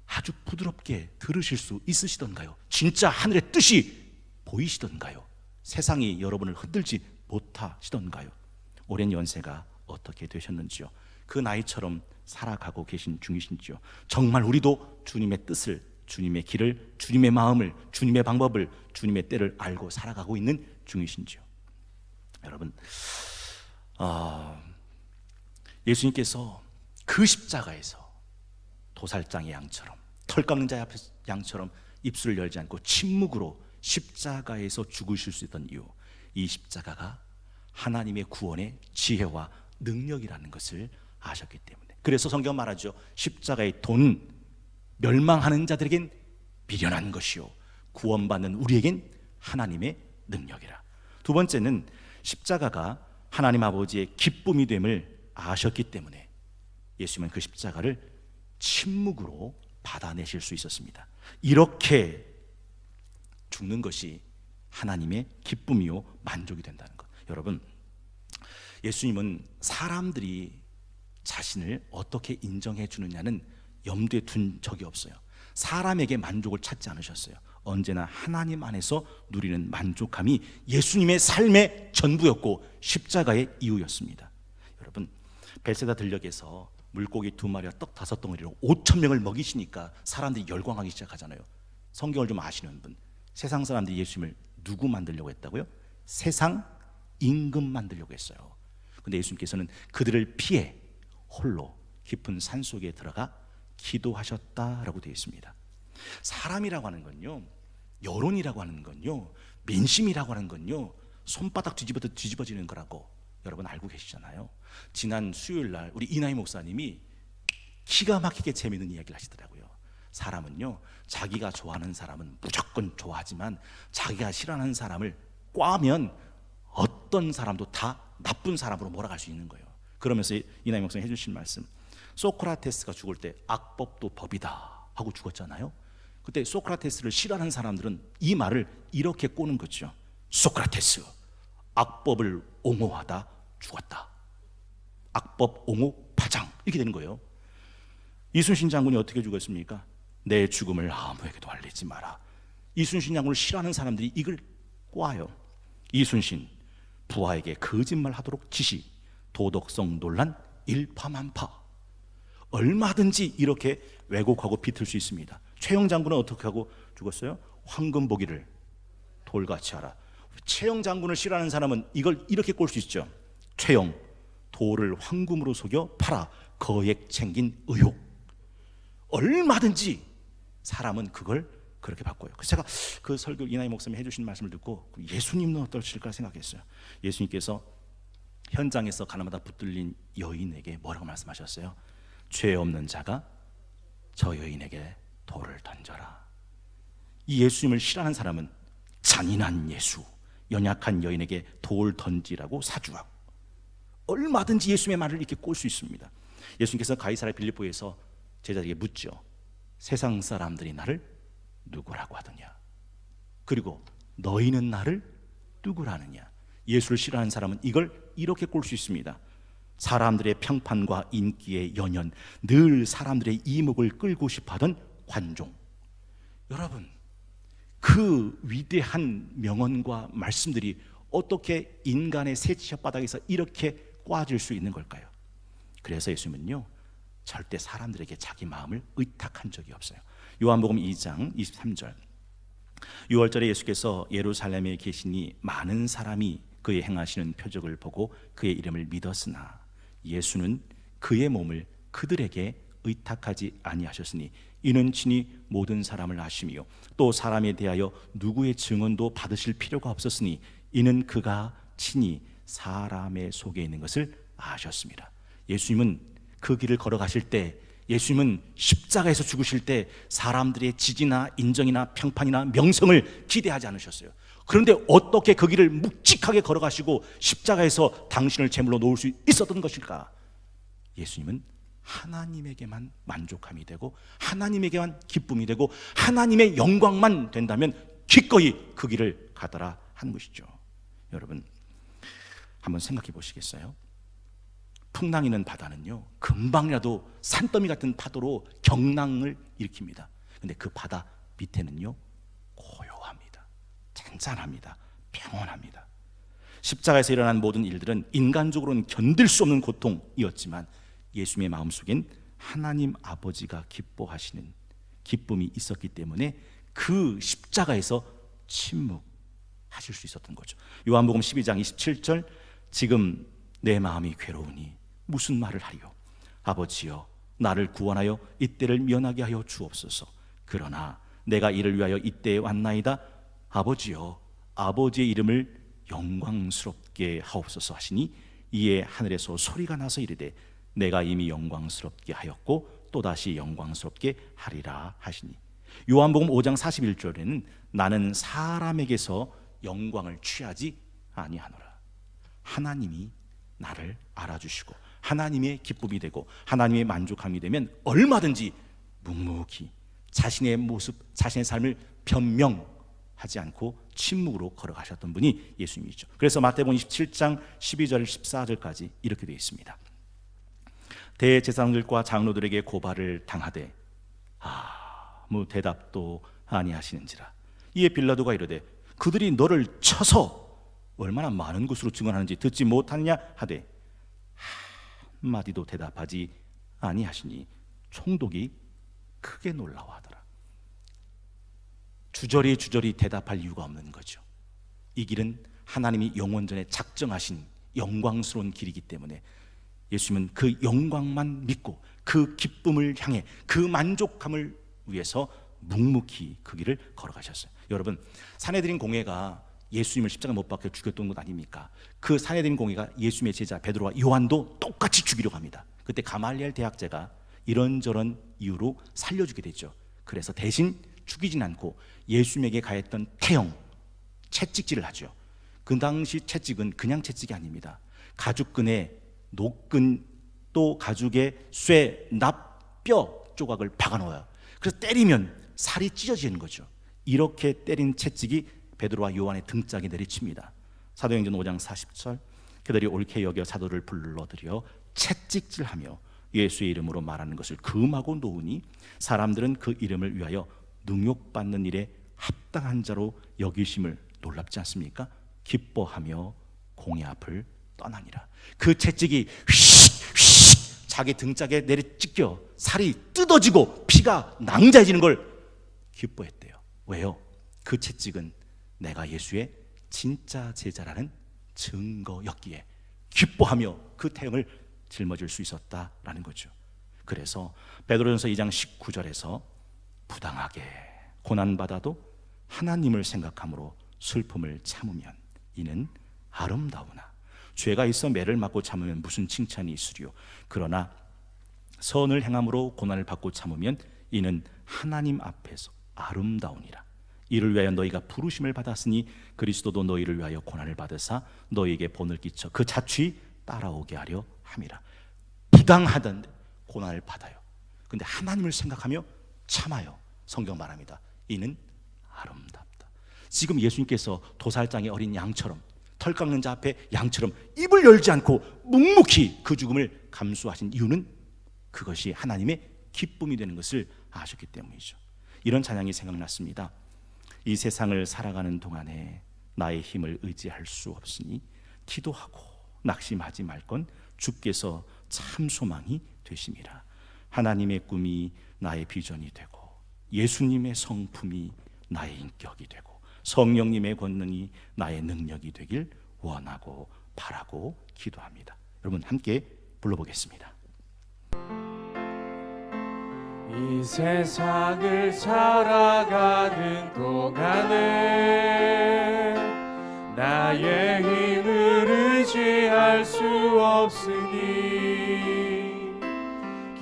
아주 부드럽게 들으실 수 있으시던가요? 진짜 하늘의 뜻이 보이시던가요? 세상이 여러분을 흔들지 못하시던가요? 오랜 연세가 어떻게 되셨는지요? 그 나이처럼 살아가고 계신 중이신지요? 정말 우리도 주님의 뜻을, 주님의 길을, 주님의 마음을, 주님의 방법을, 주님의 때를 알고 살아가고 있는 중이신지요? 여러분, 예수님께서 그 십자가에서 도살장의 양처럼, 털 깎는 자의 양처럼 입술을 열지 않고 침묵으로 십자가에서 죽으실 수 있던 이유, 이 십자가가 하나님의 구원의 지혜와 능력이라는 것을 아셨기 때문에. 그래서 성경 말하죠. 십자가의 돈, 멸망하는 자들에겐 미련한 것이요 구원받는 우리에겐 하나님의 능력이라. 두 번째는 십자가가 하나님 아버지의 기쁨이 됨을 아셨기 때문에 예수님은 그 십자가를 침묵으로 받아내실 수 있었습니다. 이렇게 죽는 것이 하나님의 기쁨이요 만족이 된다는 것. 여러분, 예수님은 사람들이 자신을 어떻게 인정해 주느냐는 염두에 둔 적이 없어요. 사람에게 만족을 찾지 않으셨어요. 언제나 하나님 안에서 누리는 만족함이 예수님의 삶의 전부였고 십자가의 이유였습니다. 여러분, 벳세다 들녘에서 물고기 2마리와 떡 5덩어리로 5,000명을 먹이시니까 사람들이 열광하기 시작하잖아요. 성경을 좀 아시는 분, 세상 사람들이 예수님을 누구 만들려고 했다고요? 세상 임금 만들려고 했어요. 근데 예수님께서는 그들을 피해 홀로 깊은 산속에 들어가 기도하셨다라고 되어 있습니다. 사람이라고 하는 건요, 여론이라고 하는 건요, 민심이라고 하는 건요, 손바닥 뒤집어지는 거라고 여러분 알고 계시잖아요. 지난 수요일 날 우리 이나희 목사님이 기가 막히게 재미있는 이야기를 하시더라고요. 사람은요, 자기가 좋아하는 사람은 무조건 좋아하지만 자기가 싫어하는 사람을 꽈면 어떤 사람도 다 나쁜 사람으로 몰아갈 수 있는 거예요. 그러면서 이나희 목사님 해주신 말씀, 소크라테스가 죽을 때 악법도 법이다 하고 죽었잖아요. 그때 소크라테스를 싫어하는 사람들은 이 말을 이렇게 꼬는 거죠. 소크라테스, 악법을 옹호하다 죽었다. 악법 옹호 파장, 이렇게 되는 거예요. 이순신 장군이 어떻게 죽었습니까? 내 죽음을 아무에게도 알리지 마라. 이순신 장군을 싫어하는 사람들이 이걸 꽈요. 이순신 부하에게 거짓말하도록 지시, 도덕성 논란 일파만파. 얼마든지 이렇게 왜곡하고 비틀 수 있습니다. 최영 장군은 어떻게 하고 죽었어요? 황금 보기를 돌같이 하라. 최영 장군을 싫어하는 사람은 이걸 이렇게 꼴 수 있죠. 최영, 돌을 황금으로 속여 팔아 거액 챙긴 의혹. 얼마든지 사람은 그걸 그렇게 바꿔요. 그래서 제가 그 설교 이나희 목사님이 해주신 말씀을 듣고 예수님은 어떠실까 생각했어요. 예수님께서 현장에서 가나마다 붙들린 여인에게 뭐라고 말씀하셨어요? 죄 없는 자가 저 여인에게 돌을 던져라. 이 예수님을 싫어하는 사람은 잔인한 예수, 연약한 여인에게 돌 던지라고 사주하고 얼마든지 예수님의 말을 이렇게 꼴 수 있습니다. 예수님께서 가이사랴 빌립보에서 제자들에게 묻죠. 세상 사람들이 나를 누구라고 하더냐? 그리고 너희는 나를 누구라느냐? 예수를 싫어하는 사람은 이걸 이렇게 꼴 수 있습니다. 사람들의 평판과 인기의 연연, 늘 사람들의 이목을 끌고 싶어하던 관종. 여러분, 그 위대한 명언과 말씀들이 어떻게 인간의 새치 혓바닥에서 이렇게 꽈질 수 있는 걸까요? 그래서 예수님은요, 절대 사람들에게 자기 마음을 의탁한 적이 없어요. 요한복음 2장 23절, 6월절에 예수께서 예루살렘에 계시니 많은 사람이 그의 행하시는 표적을 보고 그의 이름을 믿었으나 예수는 그의 몸을 그들에게 의탁하지 아니하셨으니 이는 친히 모든 사람을 아심이요 또 사람에 대하여 누구의 증언도 받으실 필요가 없었으니 이는 그가 친히 사람의 속에 있는 것을 아셨습니다. 예수님은 그 길을 걸어가실 때, 예수님은 십자가에서 죽으실 때 사람들의 지지나 인정이나 평판이나 명성을 기대하지 않으셨어요. 그런데 어떻게 그 길을 묵직하게 걸어가시고 십자가에서 당신을 제물로 놓을 수 있었던 것일까? 예수님은 하나님에게만 만족함이 되고 하나님에게만 기쁨이 되고 하나님의 영광만 된다면 기꺼이 그 길을 가더라 하는 것이죠. 여러분, 한번 생각해 보시겠어요? 풍랑이는 바다는요, 금방이라도 산더미 같은 파도로 경랑을 일으킵니다. 근데 그 바다 밑에는요, 고요합니다. 잔잔합니다. 평온합니다. 십자가에서 일어난 모든 일들은 인간적으로는 견딜 수 없는 고통이었지만 예수님의 마음속엔 하나님 아버지가 기뻐하시는 기쁨이 있었기 때문에 그 십자가에서 침묵하실 수 있었던 거죠. 요한복음 12장 27절, 지금 내 마음이 괴로우니 무슨 말을 하리요? 아버지여, 나를 구원하여 이때를 면하게 하여 주옵소서. 그러나 내가 이를 위하여 이때에 왔나이다. 아버지여, 아버지의 이름을 영광스럽게 하옵소서 하시니 이에 하늘에서 소리가 나서 이르되 내가 이미 영광스럽게 하였고 또다시 영광스럽게 하리라 하시니. 요한복음 5장 41절에는 나는 사람에게서 영광을 취하지 아니하노라. 하나님이 나를 알아주시고 하나님의 기쁨이 되고 하나님의 만족함이 되면 얼마든지 묵묵히 자신의 모습, 자신의 삶을 변명하지 않고 침묵으로 걸어가셨던 분이 예수님이죠. 그래서 마태복음 27장 12절 14절까지 이렇게 되어 있습니다. 대제사장들과 장로들에게 고발을 당하되 아무 대답도 아니하시는지라. 이에 빌라도가 이르되 그들이 너를 쳐서 얼마나 많은 것으로 증언하는지 듣지 못하느냐 하되 한마디도 대답하지 아니하시니 총독이 크게 놀라워하더라. 주저리 대답할 이유가 없는 거죠. 이 길은 하나님이 영원전에 작정하신 영광스러운 길이기 때문에 예수님은 그 영광만 믿고 그 기쁨을 향해 그 만족함을 위해서 묵묵히 그 길을 걸어가셨어요. 여러분, 산헤드린 공회가 예수님을 십자가 못 박혀 죽였던 것 아닙니까? 그 산헤드린 공회가 예수님의 제자 베드로와 요한도 똑같이 죽이려고 합니다. 그때 가말리엘 대학자가 이런저런 이유로 살려주게 되죠. 그래서 대신 죽이진 않고 예수님에게 가했던 태형, 채찍질을 하죠. 그 당시 채찍은 그냥 채찍이 아닙니다. 가죽끈에 노끈, 또 가죽에 쇠, 납, 뼈 조각을 박아놓아요. 그래서 때리면 살이 찢어지는 거죠. 이렇게 때린 채찍이 베드로와 요한의 등짝에 내리칩니다. 사도행전 5장 40절, 그들이 옳게 여겨 사도를 불러들여 채찍질하며 예수의 이름으로 말하는 것을 금하고 놓으니 사람들은 그 이름을 위하여 능욕받는 일에 합당한 자로 여기심을 놀랍지 않습니까? 기뻐하며 공의 앞을 떠나니라. 그 채찍이 휙 자기 등짝에 내리찍혀 살이 뜯어지고 피가 낭자해지는 걸 기뻐했대요. 왜요? 그 채찍은 내가 예수의 진짜 제자라는 증거였기에 기뻐하며 그 태형을 짊어질 수 있었다라는 거죠. 그래서 베드로전서 2장 19절에서 부당하게 고난받아도 하나님을 생각함으로 슬픔을 참으면 이는 아름다우나 죄가 있어 매를 맞고 참으면 무슨 칭찬이 있으리요. 그러나 선을 행함으로 고난을 받고 참으면 이는 하나님 앞에서 아름다우니라. 이를 위하여 너희가 부르심을 받았으니 그리스도도 너희를 위하여 고난을 받으사 너희에게 본을 끼쳐 그 자취 따라오게 하려 함이라. 부당하던데 고난을 받아요. 근데 하나님을 생각하며 참아요. 성경 말합니다. 이는 아름답다. 지금 예수님께서 도살장의 어린 양처럼 털 깎는 자 앞에 양처럼 입을 열지 않고 묵묵히 그 죽음을 감수하신 이유는 그것이 하나님의 기쁨이 되는 것을 아셨기 때문이죠. 이런 찬양이 생각났습니다. 이 세상을 살아가는 동안에 나의 힘을 의지할 수 없으니 기도하고 낙심하지 말 건 주께서 참 소망이 되심이라. 하나님의 꿈이 나의 비전이 되고 예수님의 성품이 나의 인격이 되고 성령님의 권능이 나의 능력이 되길 원하고 바라고 기도합니다. 여러분 함께 불러보겠습니다. 이 세상을 살아가는 동안에 나의 힘을 의지할 수 없으니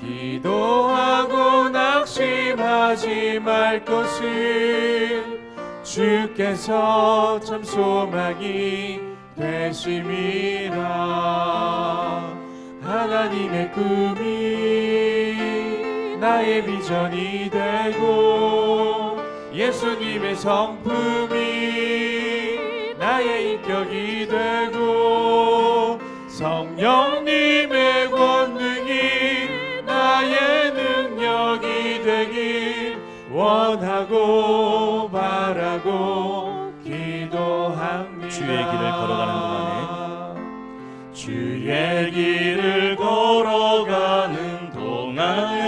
기도하고 낙심하지 말 것을 주께서 참 소망이 되심이라. 하나님의 꿈이 나의 비전이 되고 예수님의 성품이 나의 인격이 되고 성령님의 권능이 나의 능력이 되길 원하고 바라고 기도합니다. 주의 길을 걸어가는 동안에 주의 길을 걸어가는 동안에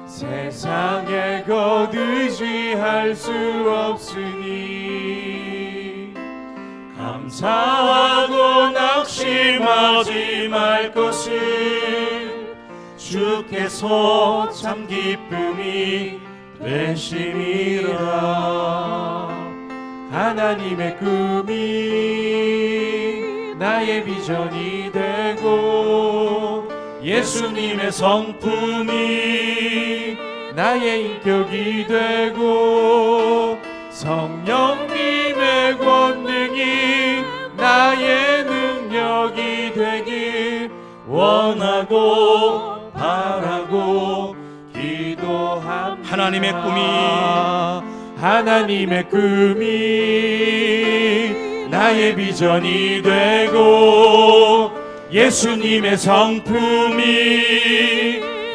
세상에 것 의지할 수 없으니 감사하고 낙심하지 말 것을 주께서 참 기쁨이 되심이라. 하나님의 꿈이 나의 비전이 되고 예수님의 성품이 나의 인격이 되고 성령님의 권능이 나의 능력이 되길 원하고 바라고 기도합니다. 하나님의 꿈이 나의 비전이 되고 예수님의 성품이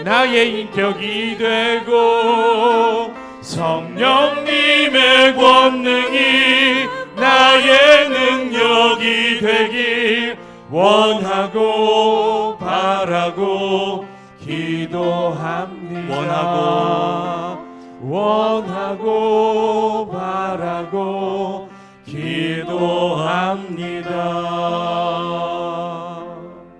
나의 인격이 되고 성령님의 권능이 나의 능력이 되길 원하고 바라고 기도합니다. 원하고 바라고 기도합니다.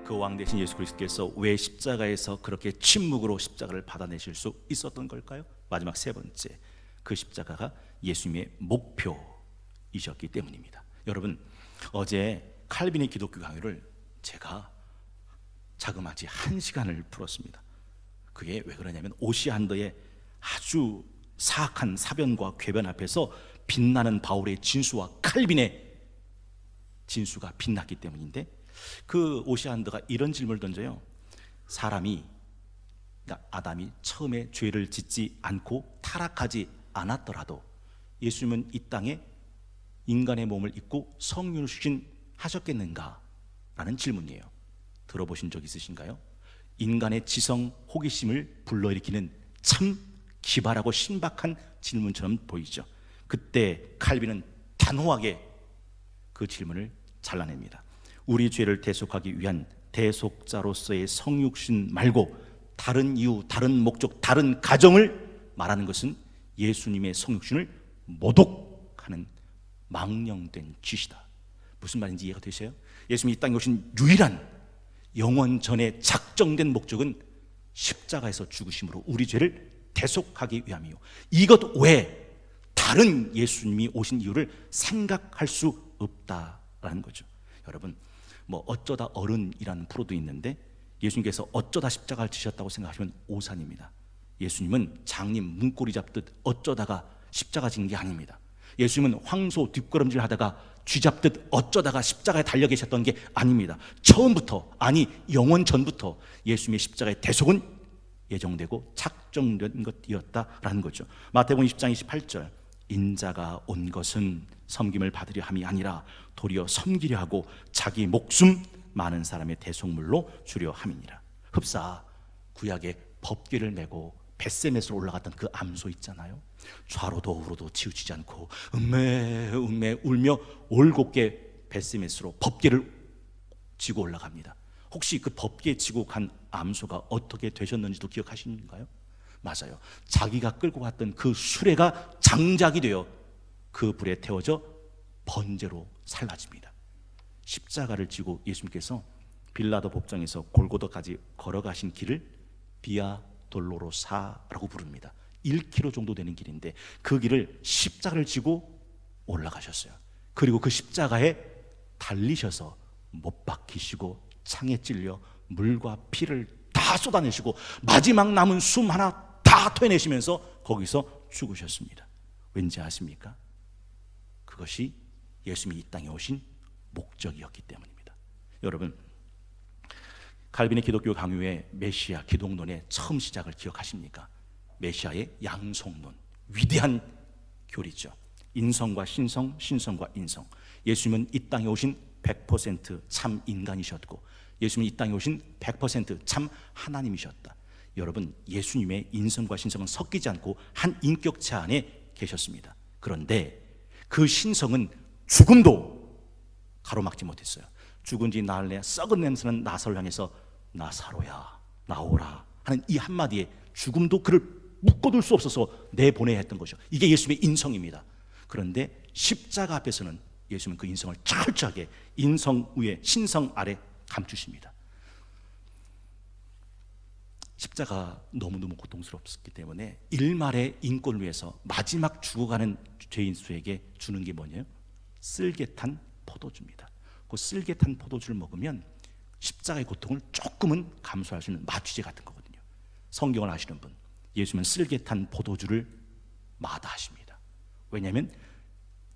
그 왕 대신 예수 그리스도께서 왜 십자가에서 그렇게 침묵으로 십자가를 받아내실 수 있었던 걸까요? 마지막 세 번째, 그 십자가가 예수님의 목표이셨기 때문입니다. 여러분, 어제 칼빈의 기독교 강의를 제가 자그마치 1시간을 풀었습니다. 그게 왜 그러냐면 오시안더의 아주 사악한 사변과 궤변 앞에서 빛나는 바울의 진수와 칼빈의 진수가 빛났기 때문인데, 그 오시안더가 이런 질문을 던져요. 사람이, 그러니까 아담이 처음에 죄를 짓지 않고 타락하지 않았더라도 예수님은 이 땅에 인간의 몸을 입고 성육신 하셨겠는가? 라는 질문이에요. 들어보신 적 있으신가요? 인간의 지성 호기심을 불러일으키는 참 기발하고 신박한 질문처럼 보이죠. 그때 칼빈은 단호하게 그 질문을 잘라냅니다. 우리 죄를 대속하기 위한 대속자로서의 성육신 말고 다른 이유, 다른 목적, 다른 가정을 말하는 것은 예수님의 성육신을 모독하는 망령된 짓이다. 무슨 말인지 이해가 되세요? 예수님이 이 땅에 오신 유일한 영원 전에 작정된 목적은 십자가에서 죽으심으로 우리 죄를 대속하기 위함이요, 이것 외에 다른 예수님이 오신 이유를 생각할 수 없다라는 거죠. 여러분, 뭐 어쩌다 어른이라는 프로도 있는데 예수님께서 어쩌다 십자가를 지셨다고 생각하시면 오산입니다. 예수님은 장님 문고리 잡듯 어쩌다가 십자가 진 게 아닙니다. 예수님은 황소 뒷걸음질 하다가 쥐 잡듯 어쩌다가 십자가에 달려 계셨던 게 아닙니다. 처음부터, 아니 영원 전부터 예수님의 십자가의 대속은 예정되고 작정된 것이었다라는 거죠. 마태복음 20장 28절, 인자가 온 것은 섬김을 받으려 함이 아니라 도리어 섬기려 하고 자기 목숨 많은 사람의 대속물로 주려 함이니라. 흡사 구약의 법궤를 메고 벳세메스로 올라갔던 그 암소 있잖아요. 좌로도 우로도 치우치지 않고 음메 울며 올곧게 벳세메스로 법궤를 지고 올라갑니다. 혹시 그 법궤 지고 간 암소가 어떻게 되셨는지도 기억하시는가요? 맞아요. 자기가 끌고 갔던 그 수레가 장작이 되어 그 불에 태워져 번제로 살라집니다. 십자가를 지고 예수님께서 빌라도 법정에서 골고다까지 걸어가신 길을 비아 돌로로사라고 부릅니다. 1km 정도 되는 길인데 그 길을 십자가를 지고 올라가셨어요. 그리고 그 십자가에 달리셔서 못 박히시고 창에 찔려 물과 피를 다 쏟아내시고 마지막 남은 숨 하나 다 토해내시면서 거기서 죽으셨습니다. 왠지 아십니까? 그것이 예수님이 이 땅에 오신 목적이었기 때문입니다. 여러분, 칼빈의 기독교 강요의 메시아 기독론의 처음 시작을 기억하십니까? 메시아의 양성론, 위대한 교리죠. 인성과 신성, 신성과 인성. 예수님은 이 땅에 오신 100% 인간이셨고 예수님은 이 땅에 오신 100% 하나님이셨다. 여러분, 예수님의 인성과 신성은 섞이지 않고 한 인격체 안에 계셨습니다. 그런데 그 신성은 죽음도 가로막지 못했어요. 죽은 지 나흘내 썩은 냄새는 나사로를 향해서 나사로야 나오라 하는 이 한마디에 죽음도 그를 묶어둘 수 없어서 내보내야 했던 것이죠. 이게 예수님의 인성입니다. 그런데 십자가 앞에서는 예수님은 그 인성을 철저하게 인성 위에 신성 아래 감추십니다. 십자가 너무너무 고통스럽기 때문에 일말의 인권을 위해서 마지막 죽어가는 죄인 수에게 주는 게 뭐냐요? 쓸개탄 포도주입니다. 그 쓸개탄 포도주를 먹으면 십자가의 고통을 조금은 감수할 수 있는 마취제 같은 거거든요. 성경을 아시는 분, 예수님은 쓸개탄 포도주를 마다하십니다. 왜냐하면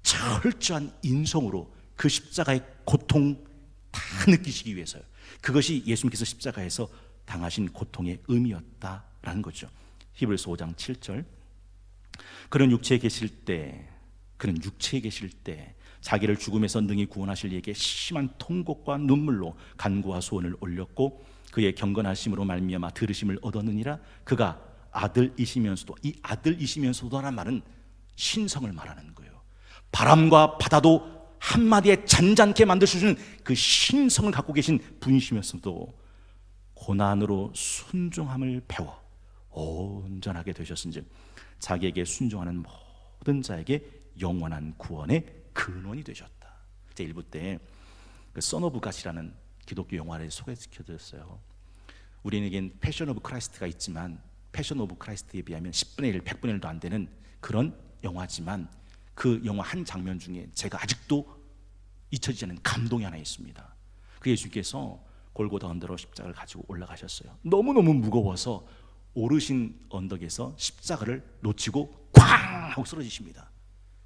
철저한 인성으로 그 십자가의 고통 다 느끼시기 위해서요. 그것이 예수님께서 십자가에서 당하신 고통의 의미였다라는 거죠. 히브리서 5장 7절. 그는 육체에 계실 때 자기를 죽음에서 능히 구원하실 이에게 심한 통곡과 눈물로 간구와 소원을 올렸고 그의 경건하심으로 말미암아 들으심을 얻었느니라. 그가 아들이시면서도, 이 아들이시면서도라는 말은 신성을 말하는 거예요. 바람과 바다도 한마디에 잔잔케 만들 수 있는 그 신성을 갖고 계신 분이시면서도 고난으로 순종함을 배워 온전하게 되셨은즉 자기에게 순종하는 모든 자에게 영원한 구원의 근원이 되셨다. 제 1부 때 그 선 오브 갓이라는 기독교 영화를 소개시켜드렸어요. 우리에겐 패션 오브 크라이스트가 있지만 패션 오브 크라이스트에 비하면 10분의 1, 100분의 1도 안 되는 그런 영화지만 그 영화 한 장면 중에 제가 아직도 잊혀지지 않는 감동이 하나 있습니다. 그 예수께서 골고다 언덕으로 십자가를 가지고 올라가셨어요. 너무너무 무거워서 오르신 언덕에서 십자가를 놓치고 쾅 하고 쓰러지십니다.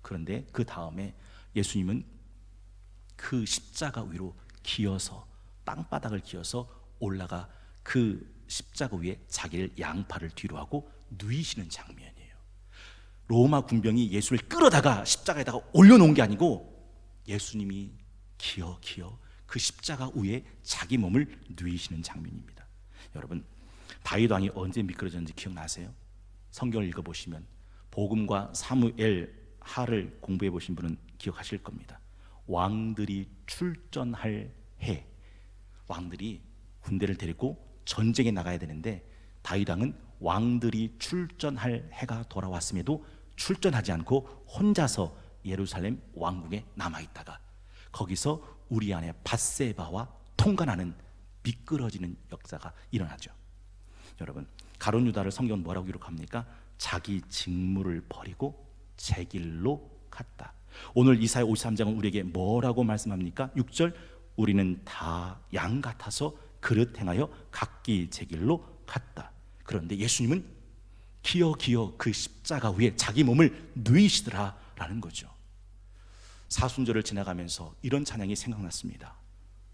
그런데 그 다음에 예수님은 그 십자가 위로 기어서 땅바닥을 기어서 올라가 그 십자가 위에 자기를 양팔을 뒤로 하고 누이시는 장면이에요. 로마 군병이 예수를 끌어다가 십자가에다가 올려놓은 게 아니고 예수님이 기어 그 십자가 위에 자기 몸을 누이시는 장면입니다. 여러분, 다윗 왕이 언제 미끄러졌는지 기억나세요? 성경을 읽어보시면 복음과 사무엘 하를 공부해 보신 분은 기억하실 겁니다. 왕들이 출전할 해, 왕들이 군대를 데리고 전쟁에 나가야 되는데 다윗 왕은 왕들이 출전할 해가 돌아왔음에도 출전하지 않고 혼자서 예루살렘 왕궁에 남아있다가 거기서 우리 안에 밧세바와 통관하는 미끄러지는 역사가 일어나죠. 여러분, 가룟 유다를 성경은 뭐라고 기록합니까? 자기 직무를 버리고 제 길로 갔다. 오늘 이사야 53장은 우리에게 뭐라고 말씀합니까? 6절, 우리는 다 양 같아서 그릇 행하여 각기 제 길로 갔다. 그런데 예수님은 기어 그 십자가 위에 자기 몸을 누이시더라라는 거죠. 사순절을 지나가면서 이런 찬양이 생각났습니다.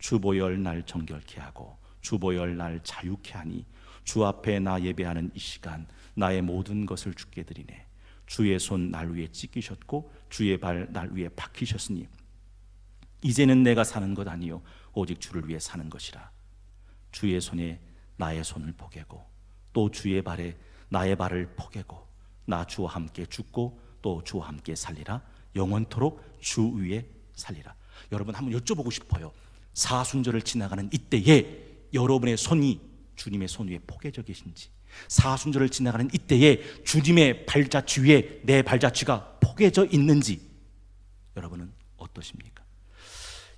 주보열 날 정결케 하고 주보열 날 자유케 하니 주 앞에 나 예배하는 이 시간 나의 모든 것을 주께 드리네. 주의 손 날 위에 찢기셨고 주의 발 날 위에 박히셨으니 이제는 내가 사는 것 아니요 오직 주를 위해 사는 것이라. 주의 손에 나의 손을 포개고 또 주의 발에 나의 발을 포개고 나 주와 함께 죽고 또 주와 함께 살리라. 영원토록 주 위에 살리라. 여러분 한번 여쭤보고 싶어요. 사순절을 지나가는 이때에 여러분의 손이 주님의 손 위에 포개져 계신지, 사순절을 지나가는 이때에 주님의 발자취 위에 내 발자취가 포개져 있는지 여러분은 어떠십니까?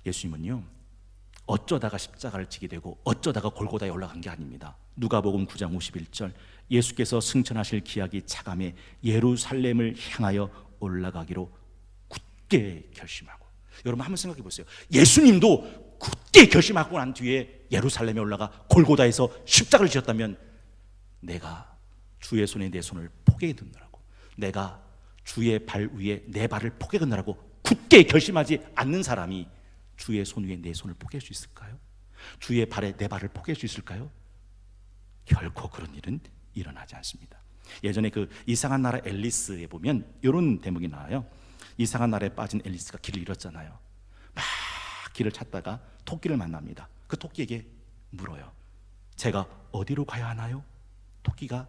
예수님은요 어쩌다가 십자가를 지게 되고 어쩌다가 골고다에 올라간 게 아닙니다. 누가복음 9장 51절 예수께서 승천하실 기약이 차감해 예루살렘을 향하여 올라가기로 굳게 결심하고, 여러분 한번 생각해 보세요. 예수님도 굳게 결심하고 난 뒤에 예루살렘에 올라가 골고다에서 십자가를 지었다면 내가 주의 손에 내 손을 포개해 두느라고, 내가 주의 발 위에 내 발을 포개해 두느라고 굳게 결심하지 않는 사람이 주의 손 위에 내 손을 포개할 수 있을까요? 주의 발에 내 발을 포개할 수 있을까요? 결코 그런 일은 일어나지 않습니다. 예전에 그 이상한 나라 앨리스에 보면 이런 대목이 나와요. 이상한 나라에 빠진 앨리스가 길을 잃었잖아요. 막 길을 찾다가 토끼를 만납니다. 그 토끼에게 물어요. 제가 어디로 가야 하나요? 토끼가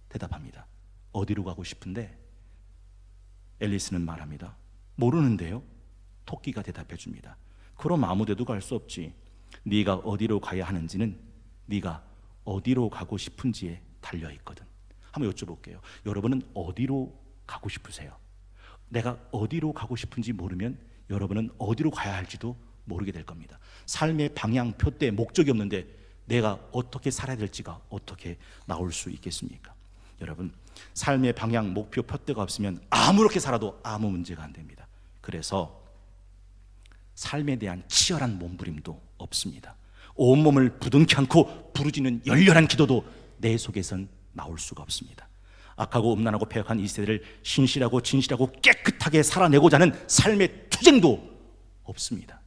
대답합니다. 어디로 가고 싶은데? 앨리스는 말합니다. 모르는데요. 토끼가 대답해 줍니다. 그럼 아무 데도 갈 수 없지. 네가 어디로 가야 하는지는 네가 어디로 가고 싶은지에 달려 있거든. 한번 여쭤볼게요. 여러분은 어디로 가고 싶으세요? 내가 어디로 가고 싶은지 모르면 여러분은 어디로 가야 할지도 모르게 될 겁니다. 삶의 방향, 표대, 목적이 없는데 내가 어떻게 살아야 될지가 어떻게 나올 수 있겠습니까? 여러분, 삶의 방향, 목표, 표대가 없으면 아무렇게 살아도 아무 문제가 안 됩니다. 그래서 삶에 대한 치열한 몸부림도 없습니다. 온몸을 부둥켜 안고 부르짖는 열렬한 기도도 내 속에선 나올 수가 없습니다. 악하고 음란하고 패역한 이 세대를 신실하고 진실하고 깨끗하게 살아내고자 하는 삶의 투쟁도 없습니다.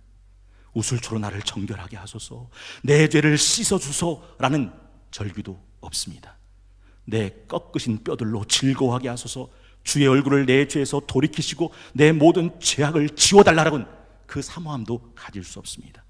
우슬초로 나를 정결하게 하소서, 내 죄를 씻어주소라는 절규도 없습니다. 내 꺾으신 뼈들로 즐거워하게 하소서, 주의 얼굴을 내 죄에서 돌이키시고 내 모든 죄악을 지워달라라고는 그 사모함도 가질 수 없습니다.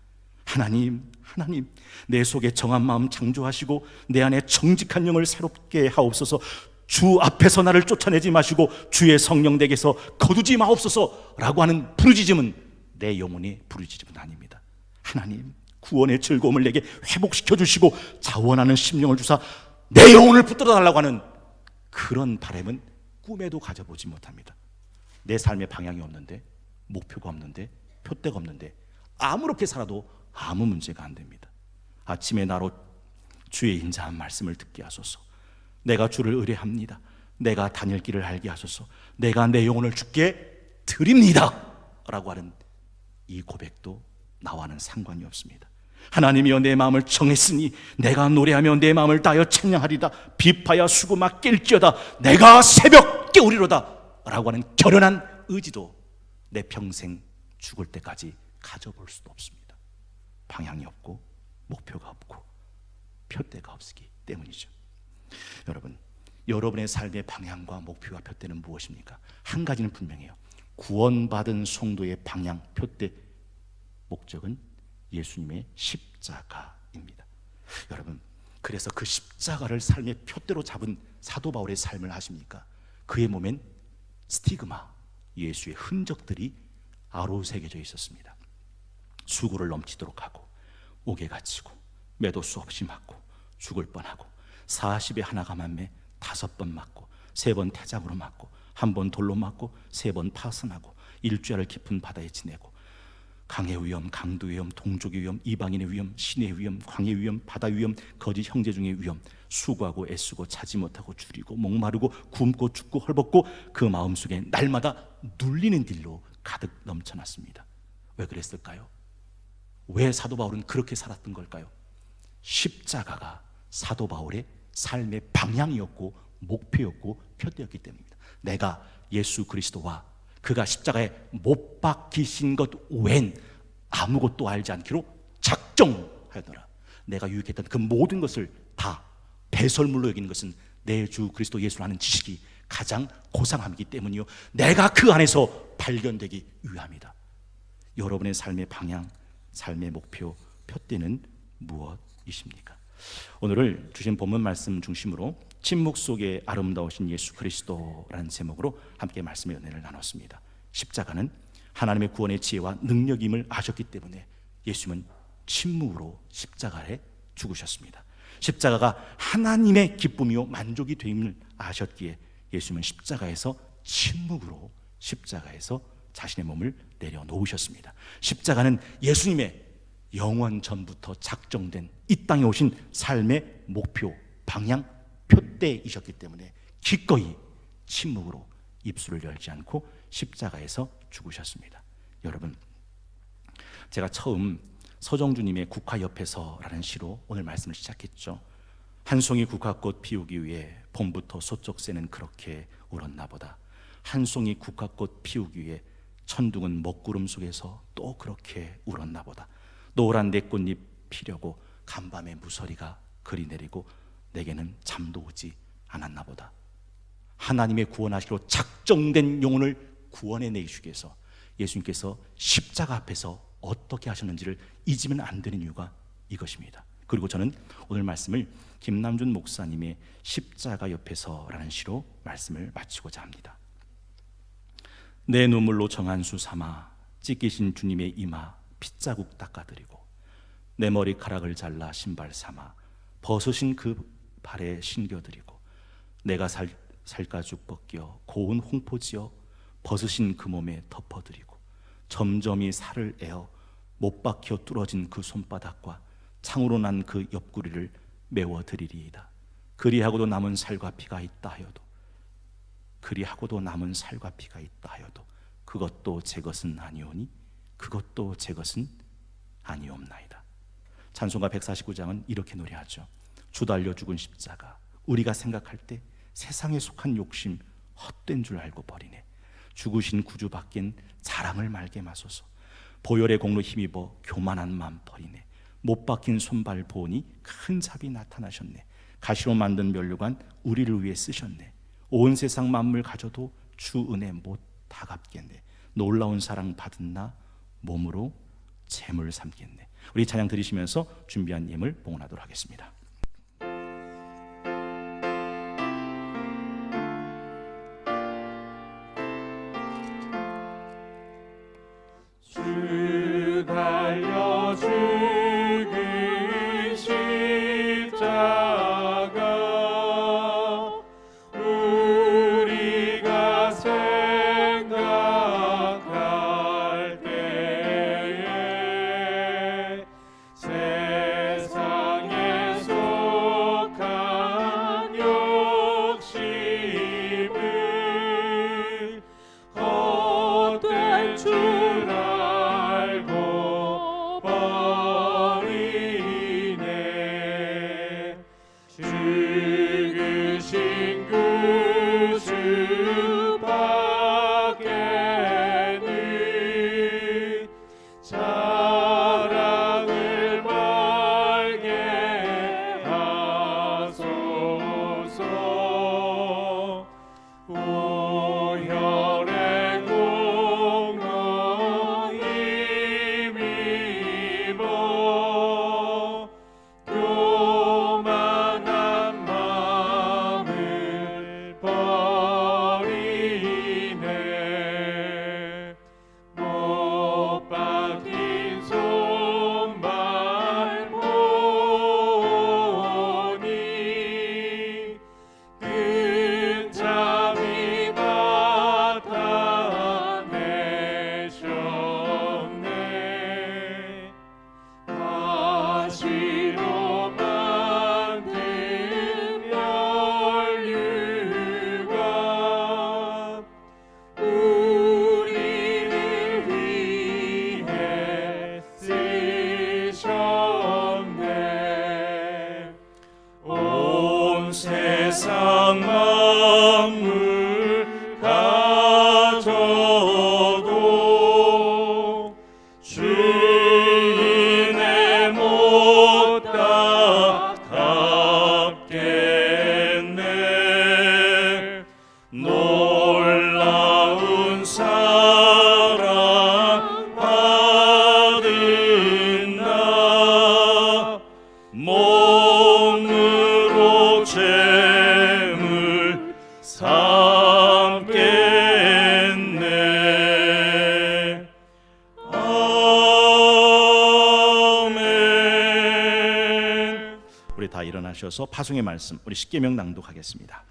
하나님, 하나님, 내 속에 정한 마음 창조하시고 내 안에 정직한 영을 새롭게 하옵소서. 주 앞에서 나를 쫓아내지 마시고 주의 성령 내게서 거두지 마옵소서라고 하는 부르짖음은 내 영혼의 부르짖음은 아닙니다. 하나님, 구원의 즐거움을 내게 회복시켜 주시고 자원하는 심령을 주사 내 영혼을 붙들어 달라고 하는 그런 바람은 꿈에도 가져보지 못합니다. 내 삶의 방향이 없는데, 목표가 없는데, 표대가 없는데 아무렇게 살아도 아무 문제가 안 됩니다. 아침에 나로 주의 인자한 말씀을 듣게 하소서. 내가 주를 의뢰합니다. 내가 다닐 길을 알게 하소서. 내가 내 영혼을 주께 드립니다 라고 하는 이 고백도 나와는 상관이 없습니다. 하나님이여, 내 마음을 정했으니 내가 노래하며 내 마음을 다하여 찬양하리다. 비파야 수고막 낄지어다 내가 새벽 깨우리로다 라고 하는 결연한 의지도 내 평생 죽을 때까지 가져볼 수도 없습니다. 방향이 없고 목표가 없고 표대가 없기 때문이죠. 여러분, 여러분의 삶의 방향과 목표와 표대는 무엇입니까? 한 가지는 분명해요. 구원받은 성도의 방향, 표대, 목적은 예수님의 십자가입니다. 여러분, 그래서 그 십자가를 삶의 표대로 잡은 사도 바울의 삶을 아십니까? 그의 몸엔 스티그마, 예수의 흔적들이 아로새겨져 있었습니다. 수고를 넘치도록 하고 옥에 갇히고 매도 수없이 맞고 죽을 뻔하고 40에 하나가 만매 5번 맞고 3번 태장으로 맞고 1번 돌로 맞고 3번 파선하고 일주일을 깊은 바다에 지내고 강의 위험, 강도 위험, 동족의 위험, 이방인의 위험, 신의 위험, 광의 위험, 바다 위험, 거짓 형제 중의 위험, 수고하고 애쓰고 자지 못하고 줄이고 목마르고 굶고 춥고 헐벗고 그 마음속에 날마다 눌리는 딜로 가득 넘쳐났습니다. 왜 그랬을까요? 왜 사도 바울은 그렇게 살았던 걸까요? 십자가가 사도 바울의 삶의 방향이었고 목표였고 표대였기 때문입니다. 내가 예수 그리스도와 그가 십자가에 못 박히신 것 외엔 아무것도 알지 않기로 작정하였노라. 내가 유익했던 그 모든 것을 다 배설물로 여기는 것은 내 주 그리스도 예수라는 지식이 가장 고상함이기 때문이요, 내가 그 안에서 발견되기 위함이다. 여러분의 삶의 방향, 삶의 목표, 표대는 무엇이십니까? 오늘을 주신 본문 말씀 중심으로 침묵 속에 아름다우신 예수 그리스도라는 제목으로 함께 말씀의 은혜를 나눴습니다. 십자가는 하나님의 구원의 지혜와 능력임을 아셨기 때문에 예수님은 침묵으로 십자가에 죽으셨습니다. 십자가가 하나님의 기쁨이요 만족이 됨을 아셨기에 예수님은 십자가에서 침묵으로 십자가에서 자신의 몸을 내려놓으셨습니다. 십자가는 예수님의 영원 전부터 작정된 이 땅에 오신 삶의 목표, 방향, 표대이셨기 때문에 기꺼이 침묵으로 입술을 열지 않고 십자가에서 죽으셨습니다. 여러분, 제가 처음 서정주님의 국화 옆에서라는 시로 오늘 말씀을 시작했죠. 한 송이 국화꽃 피우기 위해 봄부터 소쩍새는 그렇게 울었나 보다. 한 송이 국화꽃 피우기 위해 천둥은 먹구름 속에서 또 그렇게 울었나 보다. 노란 내 꽃잎 피려고 간밤에 무서리가 그리 내리고 내게는 잠도 오지 않았나 보다. 하나님의 구원하시기로 작정된 영혼을 구원해 내주시기 위해서 예수님께서 십자가 앞에서 어떻게 하셨는지를 잊으면 안 되는 이유가 이것입니다. 그리고 저는 오늘 말씀을 김남준 목사님의 십자가 옆에서라는 시로 말씀을 마치고자 합니다. 내 눈물로 정한수 삼아 찢기신 주님의 이마 핏자국 닦아드리고 내 머리카락을 잘라 신발 삼아 벗으신 그 발에 신겨드리고 내가 살가죽 벗겨 고운 홍포지어 벗으신 그 몸에 덮어드리고 점점이 살을 에어 못 박혀 뚫어진 그 손바닥과 창으로 난 그 옆구리를 메워드리리이다. 그리하고도 남은 살과 피가 있다 하여도 그리하고도 남은 살과 피가 있다 하여도 그것도 제 것은 아니오니 그것도 제 것은 아니옵나이다. 찬송가 149장은 이렇게 노래하죠. 주 달려 죽은 십자가 우리가 생각할 때 세상에 속한 욕심 헛된 줄 알고 버리네. 죽으신 구주 밖엔 자랑을 말게 마소서. 보혈의 공로 힘입어 교만한 맘 버리네. 못 박힌 손발 보니 큰 잡이 나타나셨네. 가시로 만든 면류관 우리를 위해 쓰셨네. 온 세상 만물 가져도 주 은혜 못 다 갚겠네. 놀라운 사랑 받은 나 몸으로 재물 삼겠네. 우리 찬양 들으시면서 준비한 예물 봉헌하도록 하겠습니다. 주 달려 죽은 십자가 우리가 생각할 때에 세상의 일어나셔서 파송의 말씀 우리 십계명 낭독하겠습니다.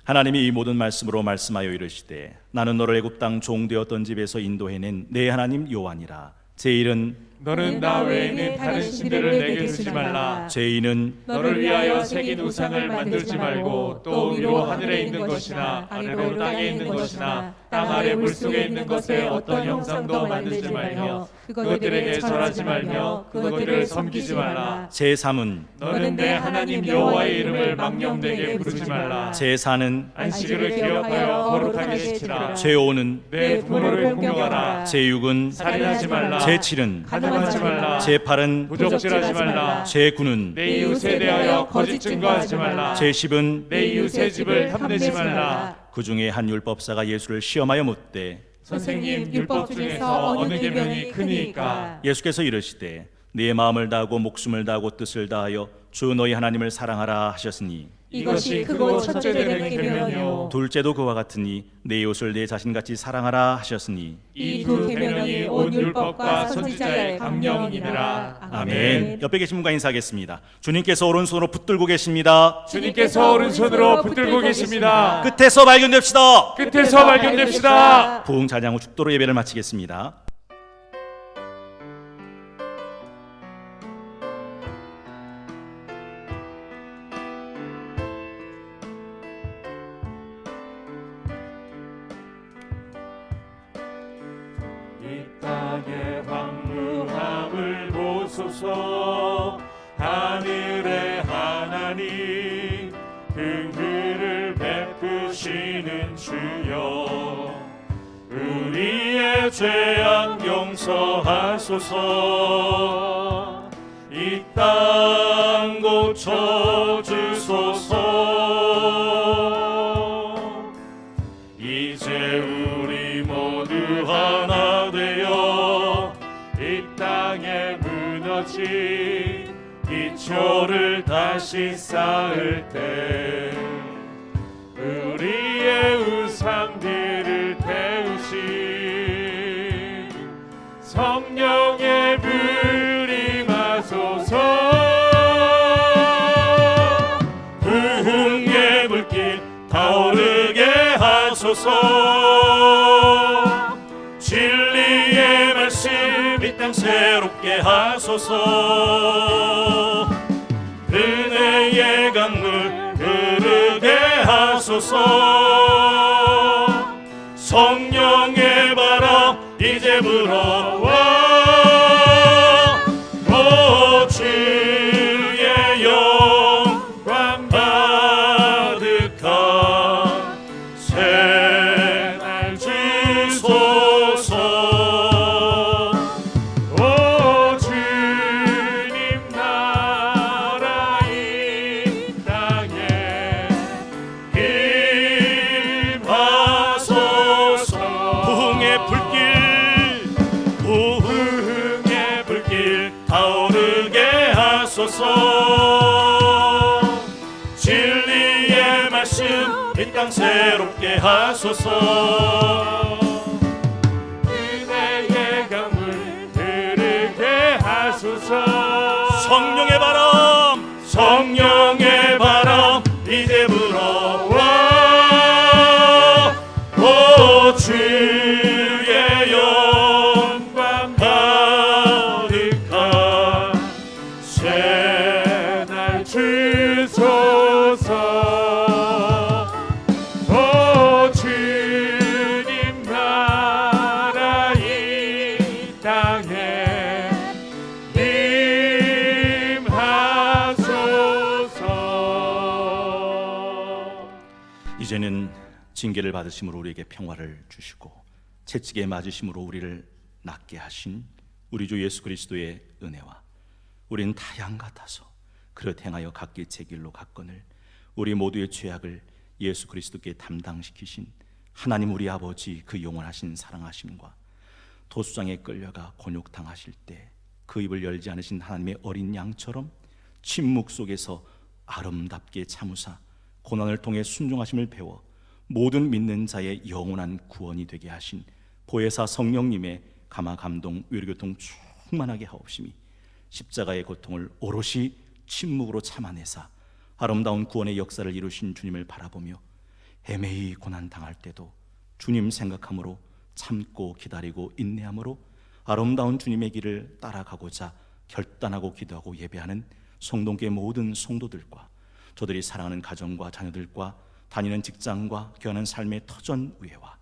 하나님이 이 모든 말씀으로 말씀하여 이르시되 나는 너를 애굽 땅 종되었던 집에서 인도해낸 내 하나님 여호와니라. 제 일은 너는 나 외에는 다른 신들을 내게 두지 말라. 제 이는 너를 위하여 새긴 우상을 만들지 말고 또 위로 하늘에 있는 것이나 아래로 땅에 있는 것이나 땅 아래 물속에 있는 것에 어떤 형상도 만들지 말며 그것들에게 절하지 말며 그것들을 섬기지 말라. 제 3은 너는 내 하나님 여호와의 이름을 망령되게 부르지 말라. 제 4는 안식일을 기억하여 거룩하게 지키라. 제 5는 내 부모를 공경하라. 제 6은 살인하지 말라. 제 7은 가늠하지 말라. 제 8은 부적질하지 말라. 제 9는 내 이웃에 대하여 거짓 증거하지 말라. 제 10은 내 이웃의 집을 탐내지 말라. 그 중에 한 율법사가 예수를 시험하여 묻되 선생님, 율법 중에서 어느 계명이 크니까? 예수께서 이르시되 네 마음을 다하고 목숨을 다하고 뜻을 다하여 주 너희 하나님을 사랑하라 하셨으니 이것이 크고 첫째 되는 계명이요 둘째도 그와 같으니 내 이웃을 내 자신같이 사랑하라 하셨으니 이 두 계명이 온 율법과 선지자의 강령이니라. 아멘. 옆에 계신 분과 인사하겠습니다. 주님께서 오른손으로 붙들고 계십니다. 주님께서 오른손으로 붙들고 계십니다. 끝에서 발견됩시다. 끝에서 발견됩시다. 부흥 찬양 후 축도로 예배를 마치겠습니다. 이 땅의 황무함을 보소서. 하늘의 하나님 긍휼을 베푸시는 주여 우리의 죄악 용서하소서. 이 땅 고쳐주소서. 이제 우리 모두 하나 되어 이 땅에 무너진 기초를 다시 쌓을 때 우리의 우상들을 태우신 성령의 불 임하소서. 부흥의 불길 타오르게 하소서. 진리의 말씀 이 땅 새롭게 하소서. 은혜의 강물 흐르게 하소서. 성령의 바람 이제 불어와. 오 주의 영광 가득한 새날 주소서. 오 주님 나라 이 땅에 임하소서. 부흥의 불길 타오르게 하소서. 진리의 말씀 이 땅 새롭게 하소서. 은혜의 강물 흐르게 하소서. 성령의 바람 이제 불어와. 오 주의 영광 가득한 새날 주소서. 오 주님 나라 이 땅에 임하소서. 이제는 징계를 받으심으로 우리에게 평화를 주시고 채찍에 맞으심으로 우리를 낫게 하신 우리 주 예수 그리스도의 은혜와 우리는 타양 같아서 그릇 행하여 각기 제 길로 갔거늘 우리 모두의 죄악을 예수 그리스도께 담당시키신 하나님 우리 아버지 그 영원하신 사랑하심과 도수장에 끌려가 곤욕당하실 때 그 입을 열지 않으신 하나님의 어린 양처럼 침묵 속에서 아름답게 참으사 고난을 통해 순종하심을 배워 모든 믿는 자의 영원한 구원이 되게 하신 보혜사 성령님의 감화 감동 위로교통 충만하게 하옵심이 십자가의 고통을 오롯이 침묵으로 참아내사 아름다운 구원의 역사를 이루신 주님을 바라보며 애매히 고난당할 때도 주님 생각함으로 참고 기다리고 인내함으로 아름다운 주님의 길을 따라가고자 결단하고 기도하고 예배하는 성동교회 모든 성도들과 저들이 사랑하는 가정과 자녀들과 다니는 직장과 교하는 삶의 터전위에와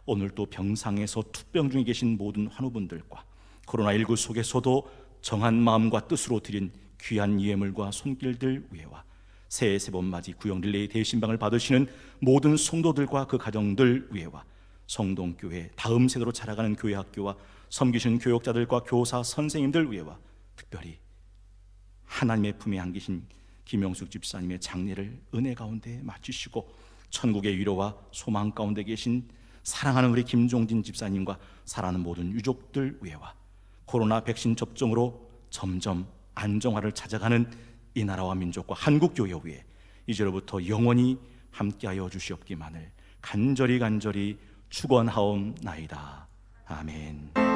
오늘 또 병상에서 투병 중에 계신 모든 환우분들과 코로나19 속에서도 정한 마음과 뜻으로 드린 귀한 예물과 손길들 위에와 새해 세번맞이 구역 릴레이 대신방을 받으시는 모든 성도들과 그 가정들 위에와 성동교회 다음 세대로 자라가는 교회 학교와 섬기신 교육자들과 교사 선생님들 위에와 특별히 하나님의 품에 안기신 김영숙 집사님의 장례를 은혜 가운데 마치시고 천국의 위로와 소망 가운데 계신 사랑하는 우리 김종진 집사님과 사랑하는 모든 유족들 위에와 코로나 백신 접종으로 점점 안정화를 찾아가는 이 나라와 민족과 한국교회 위에 이제로부터 영원히 함께하여 주시옵기만을 간절히 축원하옵나이다. 아멘.